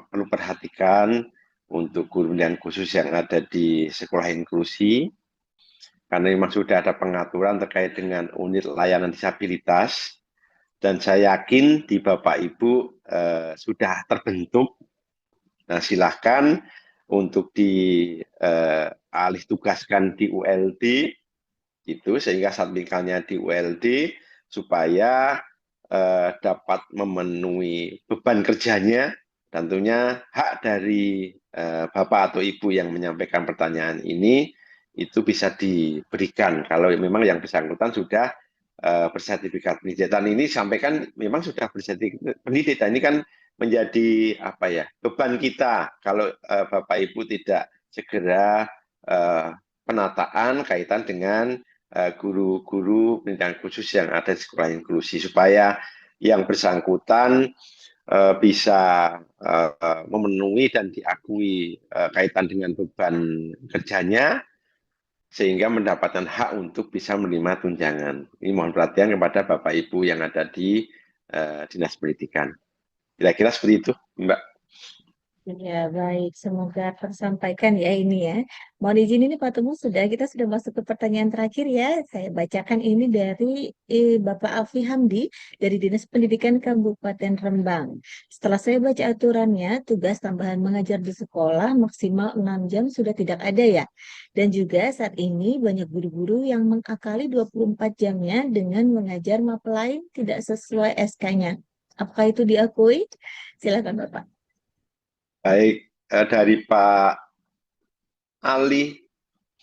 perlu perhatikan untuk guru dan khusus yang ada di sekolah inklusi, karena memang sudah ada pengaturan terkait dengan unit layanan disabilitas, dan saya yakin di Bapak Ibu sudah terbentuk. Nah, silahkan untuk alih tugaskan di ULD, itu sehingga satbikalnya di ULD supaya dapat memenuhi beban kerjanya. Tentunya hak dari Bapak atau Ibu yang menyampaikan pertanyaan ini itu bisa diberikan kalau memang yang bersangkutan sudah bersertifikat pendidik. Dan ini sampaikan memang sudah bersertifikat pendidik. Dan ini kan menjadi apa ya, beban kita kalau Bapak Ibu tidak segera penataan kaitan dengan guru-guru pendidikan khusus yang ada di sekolah inklusi, supaya yang bersangkutan bisa memenuhi dan diakui kaitan dengan beban kerjanya, sehingga mendapatkan hak untuk bisa menerima tunjangan. Ini mohon perhatian kepada Bapak Ibu yang ada di Dinas Pendidikan. Kira-kira seperti itu, Mbak. Ya, baik. Semoga tersampaikan ya ini ya. Mohon izin ini Pak Teguh, kita sudah masuk ke pertanyaan terakhir ya. Saya bacakan ini dari Bapak Alfi Hamdi dari Dinas Pendidikan Kabupaten Rembang. Setelah saya baca aturannya, tugas tambahan mengajar di sekolah maksimal 6 jam sudah tidak ada ya. Dan juga saat ini banyak guru-guru yang mengakali 24 jamnya dengan mengajar mapel lain tidak sesuai SK-nya. Apakah itu diakui? Silakan Bapak. Baik, dari Pak Alfi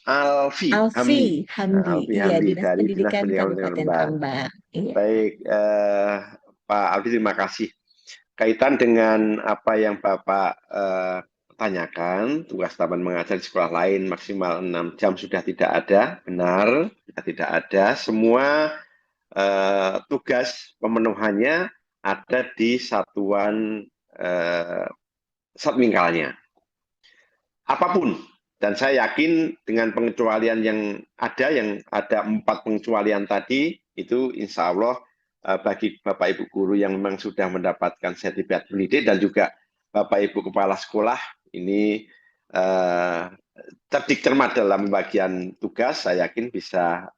Alfi Hamdi. Hamdi, Alfi iya, Hamdi Dinas dari Dinas Pendidikan Pendidikan Kabupaten Rembang. Rembang. Iya. Baik, Pak Alfi, terima kasih. Kaitan dengan apa yang Bapak tanyakan, tugas tambahan mengajar di sekolah lain maksimal 6 jam sudah tidak ada. Benar, sudah tidak ada. Semua tugas pemenuhannya ada di satuan satwingkalnya. Apapun, dan saya yakin dengan pengecualian yang ada 4 pengecualian tadi, itu insya Allah bagi Bapak Ibu guru yang memang sudah mendapatkan sertifikat pendidik dan juga Bapak Ibu kepala sekolah ini cerdik cermat dalam pembagian tugas, saya yakin bisa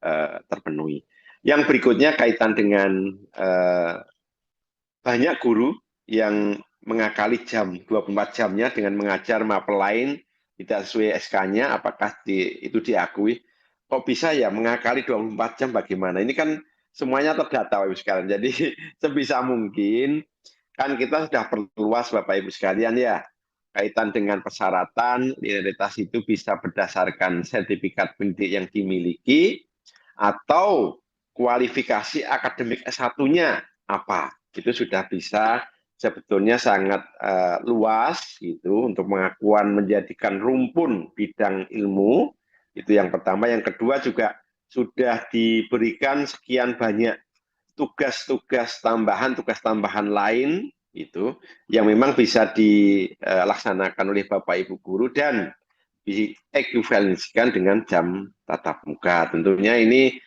terpenuhi. Yang berikutnya kaitan dengan banyak guru yang mengakali 24 jamnya dengan mengajar mapel lain tidak sesuai SK-nya, apakah itu diakui? Kok bisa ya mengakali 24 jam bagaimana? Ini kan semuanya terdata Bapak Ibu sekalian. Jadi sebisa mungkin kan kita sudah perluas Bapak Ibu sekalian ya. Kaitan dengan persyaratan, netralitas itu bisa berdasarkan sertifikat pendidik yang dimiliki atau kualifikasi akademik S1-nya apa. Itu sudah bisa sebetulnya sangat luas gitu untuk pengakuan menjadikan rumpun bidang ilmu. Itu yang pertama. Yang kedua juga sudah diberikan sekian banyak tugas tambahan lain itu yang memang bisa dilaksanakan oleh Bapak Ibu guru dan diekuivalensikan dengan jam tatap muka. Tentunya ini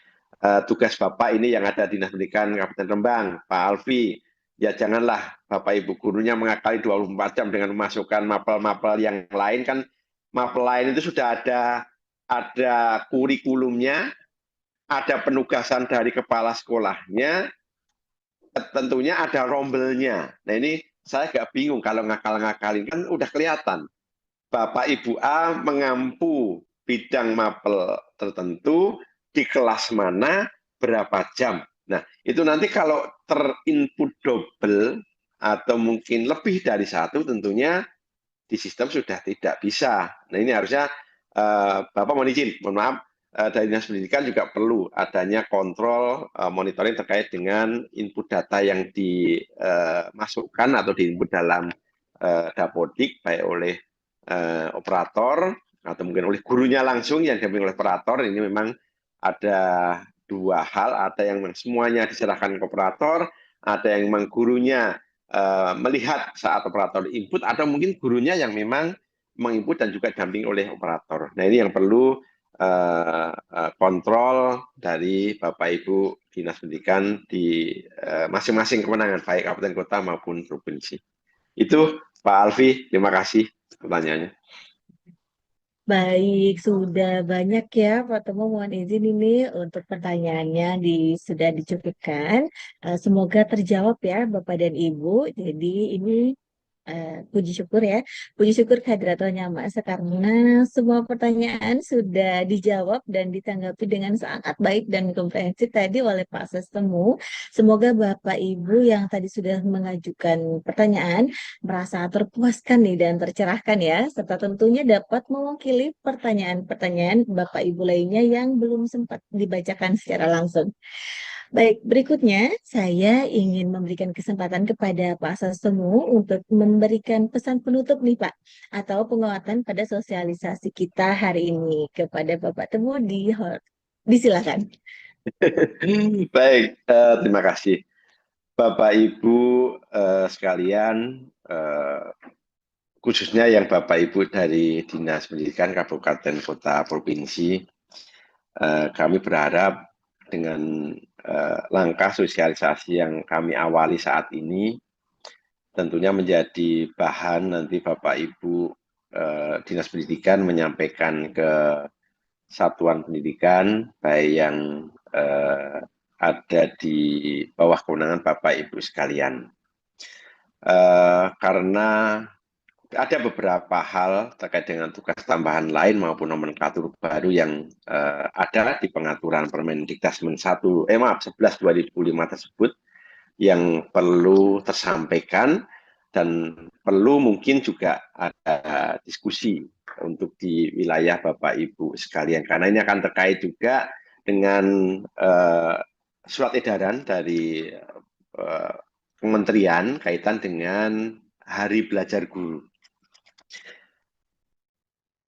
tugas Bapak ini yang ada di Dinas Pendidikan Kabupaten Rembang, Pak Alfi. Ya janganlah Bapak Ibu gurunya mengakali 24 jam dengan memasukkan mapel-mapel yang lain, kan mapel lain itu sudah ada kurikulumnya, ada penugasan dari kepala sekolahnya, tentunya ada rombelnya. Nah ini saya agak bingung kalau ngakal-ngakalin, kan udah kelihatan. Bapak Ibu A mengampu bidang mapel tertentu di kelas mana, berapa jam. Nah, itu nanti kalau terinput double atau mungkin lebih dari satu, tentunya di sistem sudah tidak bisa. Nah, ini harusnya Bapak mohon izin, mohon maaf, dari Dinas Pendidikan juga perlu adanya kontrol monitoring terkait dengan input data yang dimasukkan atau diinput dalam dapodik, baik oleh operator atau mungkin oleh gurunya langsung yang diambil oleh operator. Ini memang ada dua hal, ada yang semuanya diserahkan ke operator, ada yang memang gurunya melihat saat operator input, atau mungkin gurunya yang memang menginput dan juga didampingi oleh operator. Nah ini yang perlu kontrol dari Bapak Ibu Dinas Pendidikan di masing-masing kewenangan, baik kabupaten kota maupun provinsi. Itu Pak Alfi, terima kasih pertanyaannya. Baik, sudah banyak ya Pak Temu, mohon izin ini untuk pertanyaannya sudah dicukupkan. Semoga terjawab ya Bapak dan Ibu. Jadi ini puji syukur ya, puji syukur kehadirat Tuhan Yang Maha Esa karena semua pertanyaan sudah dijawab dan ditanggapi dengan sangat baik dan komprehensif tadi oleh Pak Sestemu. Semoga Bapak Ibu yang tadi sudah mengajukan pertanyaan merasa terpuaskan nih dan tercerahkan ya, serta tentunya dapat mewakili pertanyaan-pertanyaan Bapak Ibu lainnya yang belum sempat dibacakan secara langsung. Baik, berikutnya saya ingin memberikan kesempatan kepada Pak Sastemu untuk memberikan pesan penutup nih Pak, atau penguatan pada sosialisasi kita hari ini kepada Bapak Temu disilakan. Baik, terima kasih. Bapak Ibu sekalian, khususnya yang Bapak Ibu dari Dinas Pendidikan Kabupaten Kota Provinsi, kami berharap dengan langkah sosialisasi yang kami awali saat ini tentunya menjadi bahan nanti Bapak Ibu Dinas Pendidikan menyampaikan ke satuan pendidikan baik yang ada di bawah kewenangan Bapak Ibu sekalian. Karena ada beberapa hal terkait dengan tugas tambahan lain maupun nomenklatur baru yang ada di pengaturan Permendikdasmen 11 2005 tersebut yang perlu tersampaikan dan perlu mungkin juga ada diskusi untuk di wilayah Bapak Ibu sekalian, karena ini akan terkait juga dengan surat edaran dari kementerian kaitan dengan Hari Belajar Guru.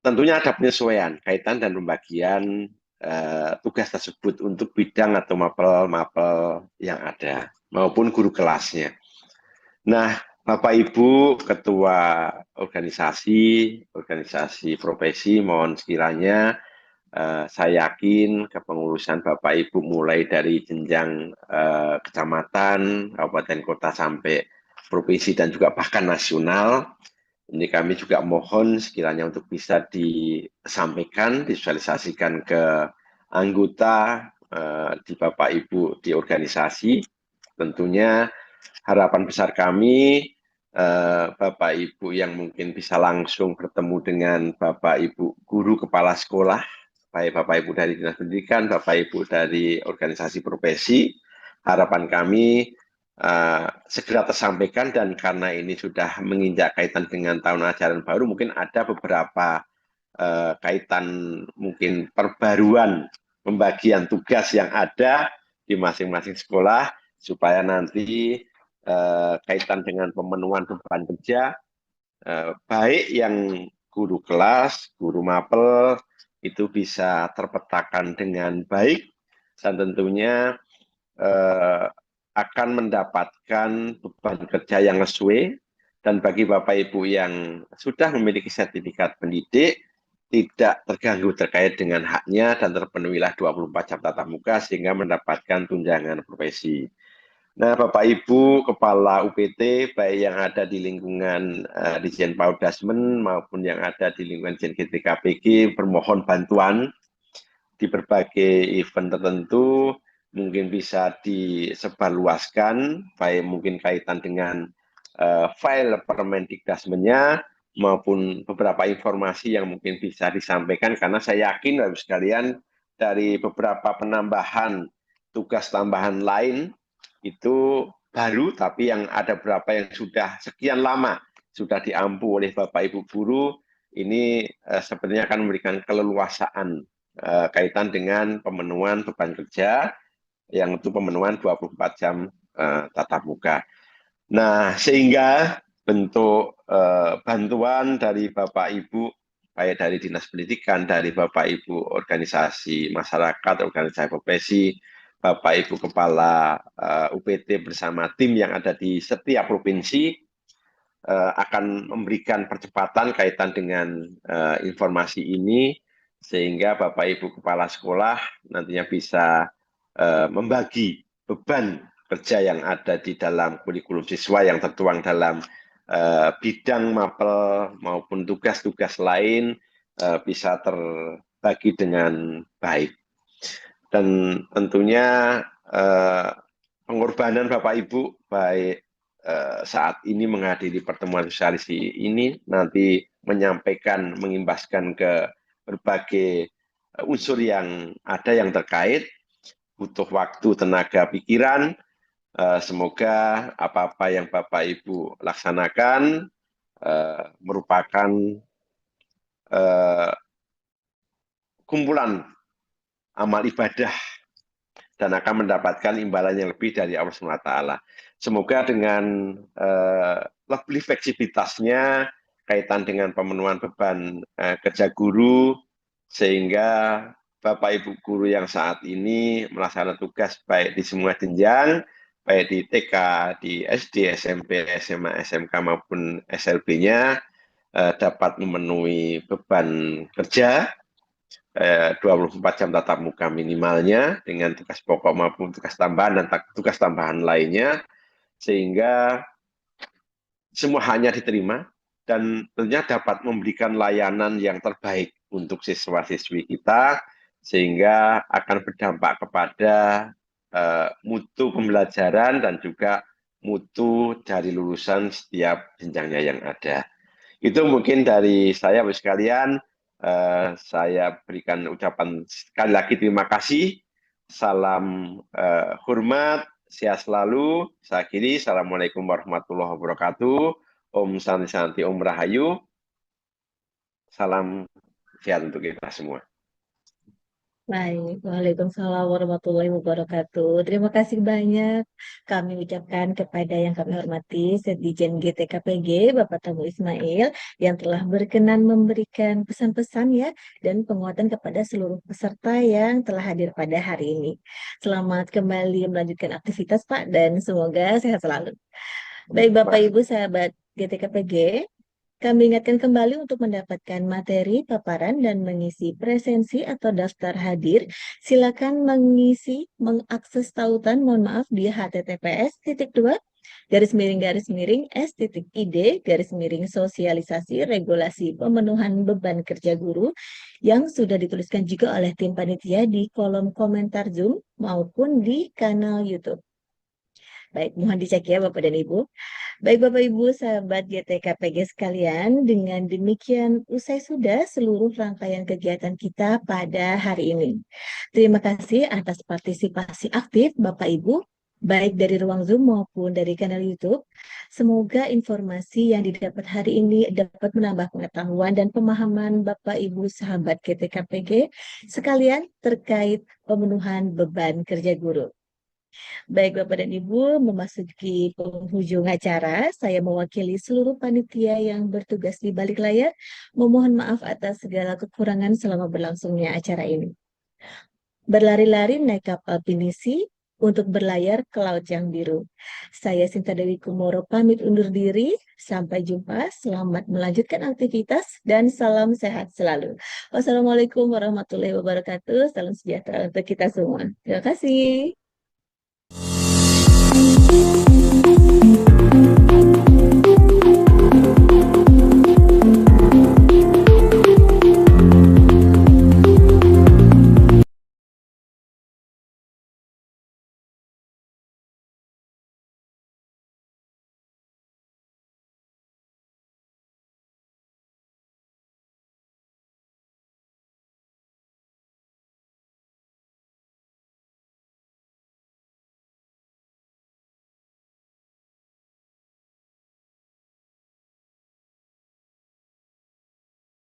Tentunya ada penyesuaian kaitan dan pembagian tugas tersebut untuk bidang atau mapel-mapel yang ada maupun guru kelasnya. Nah, Bapak Ibu Ketua organisasi profesi, mohon sekiranya saya yakin kepengurusan Bapak Ibu mulai dari jenjang kecamatan, kabupaten kota sampai provinsi dan juga bahkan nasional. Ini kami juga mohon sekiranya untuk bisa disampaikan, disosialisasikan ke anggota di Bapak Ibu di organisasi. Tentunya harapan besar kami Bapak Ibu yang mungkin bisa langsung bertemu dengan Bapak Ibu guru kepala sekolah, baik Bapak Ibu dari Dinas Pendidikan, Bapak Ibu dari organisasi profesi, harapan kami segera tersampaikan, dan karena ini sudah menginjak kaitan dengan tahun ajaran baru, mungkin ada beberapa kaitan mungkin perbaruan pembagian tugas yang ada di masing-masing sekolah supaya nanti kaitan dengan pemenuhan beban kerja baik yang guru kelas, guru mapel itu bisa terpetakan dengan baik dan tentunya akan mendapatkan beban kerja yang sesuai. Dan bagi Bapak Ibu yang sudah memiliki sertifikat pendidik, tidak terganggu terkait dengan haknya dan terpenuhilah 24 jam tatap muka sehingga mendapatkan tunjangan profesi. Nah, Bapak Ibu Kepala UPT, baik yang ada di lingkungan Dirjen Paudasmen maupun yang ada di lingkungan Dirjen KPG, bermohon bantuan di berbagai event tertentu, mungkin bisa disebarluaskan, baik mungkin kaitan dengan file Permendikdasmennya maupun beberapa informasi yang mungkin bisa disampaikan, karena saya yakin Bapak sekalian dari beberapa penambahan tugas tambahan lain itu baru, tapi yang ada beberapa yang sudah sekian lama sudah diampu oleh Bapak Ibu guru, ini sebenarnya akan memberikan keleluasaan kaitan dengan pemenuhan beban kerja yang itu pemenuhan 24 jam tatap muka. Nah, sehingga bentuk bantuan dari Bapak Ibu, baik dari Dinas Pendidikan, dari Bapak Ibu organisasi masyarakat, organisasi profesi, Bapak Ibu Kepala UPT bersama tim yang ada di setiap provinsi akan memberikan percepatan kaitan dengan informasi ini, sehingga Bapak Ibu Kepala Sekolah nantinya bisa membagi beban kerja yang ada di dalam kurikulum siswa yang tertuang dalam bidang mapel maupun tugas-tugas lain bisa terbagi dengan baik. Dan tentunya pengorbanan Bapak Ibu baik saat ini menghadiri pertemuan sosialisasi ini, nanti menyampaikan, mengimbaskan ke berbagai unsur yang ada yang terkait, butuh waktu, tenaga, pikiran. Semoga apa-apa yang Bapak Ibu laksanakan merupakan kumpulan amal ibadah dan akan mendapatkan imbalan yang lebih dari Allah SWT. Semoga dengan lebih fleksibilitasnya kaitan dengan pemenuhan beban kerja guru, sehingga Bapak Ibu guru yang saat ini melaksanakan tugas baik di semua jenjang, baik di TK, di SD, SMP, SMA, SMK maupun SLB-nya dapat memenuhi beban kerja 24 jam tatap muka minimalnya dengan tugas pokok maupun tugas tambahan dan tugas tambahan lainnya, sehingga semua hanya diterima dan tentunya dapat memberikan layanan yang terbaik untuk siswa-siswi kita, sehingga akan berdampak kepada mutu pembelajaran dan juga mutu dari lulusan setiap jenjangnya yang ada. Itu mungkin dari saya, Bapak sekalian. Saya berikan ucapan sekali lagi terima kasih. Salam hormat, sehat selalu. Saya akhiri. Assalamualaikum warahmatullahi wabarakatuh. Om Santi Santi, Om Rahayu. Salam sehat untuk kita semua. Baik, Waalaikumsalam warahmatullahi wabarakatuh. Terima kasih banyak kami ucapkan kepada yang kami hormati Sekjen GTKPG Bapak Tamu Ismail yang telah berkenan memberikan pesan-pesan ya dan penguatan kepada seluruh peserta yang telah hadir pada hari ini. Selamat kembali melanjutkan aktivitas Pak dan semoga sehat selalu. Baik Bapak Ibu sahabat GTKPG, kami ingatkan kembali untuk mendapatkan materi, paparan, dan mengisi presensi atau daftar hadir. Silakan mengakses tautan, mohon maaf, di https://s.id/sosialisasi regulasi pemenuhan beban kerja guru yang sudah dituliskan juga oleh tim panitia di kolom komentar Zoom maupun di kanal YouTube. Baik, mohon dicek ya Bapak dan Ibu. Baik Bapak Ibu sahabat GTKPG sekalian, dengan demikian usai sudah seluruh rangkaian kegiatan kita pada hari ini. Terima kasih atas partisipasi aktif Bapak Ibu, baik dari ruang Zoom maupun dari kanal YouTube. Semoga informasi yang didapat hari ini dapat menambah pengetahuan dan pemahaman Bapak Ibu sahabat GTKPG sekalian terkait pemenuhan beban kerja guru. Baik Bapak dan Ibu, memasuki penghujung acara, saya mewakili seluruh panitia yang bertugas di balik layar, memohon maaf atas segala kekurangan selama berlangsungnya acara ini. Berlari-lari naik kapal pinisi untuk berlayar ke Laut yang Biru. Saya Sinta Dewi Kumoro pamit undur diri, sampai jumpa, selamat melanjutkan aktivitas, dan salam sehat selalu. Wassalamualaikum warahmatullahi wabarakatuh, salam sejahtera untuk kita semua. Terima kasih.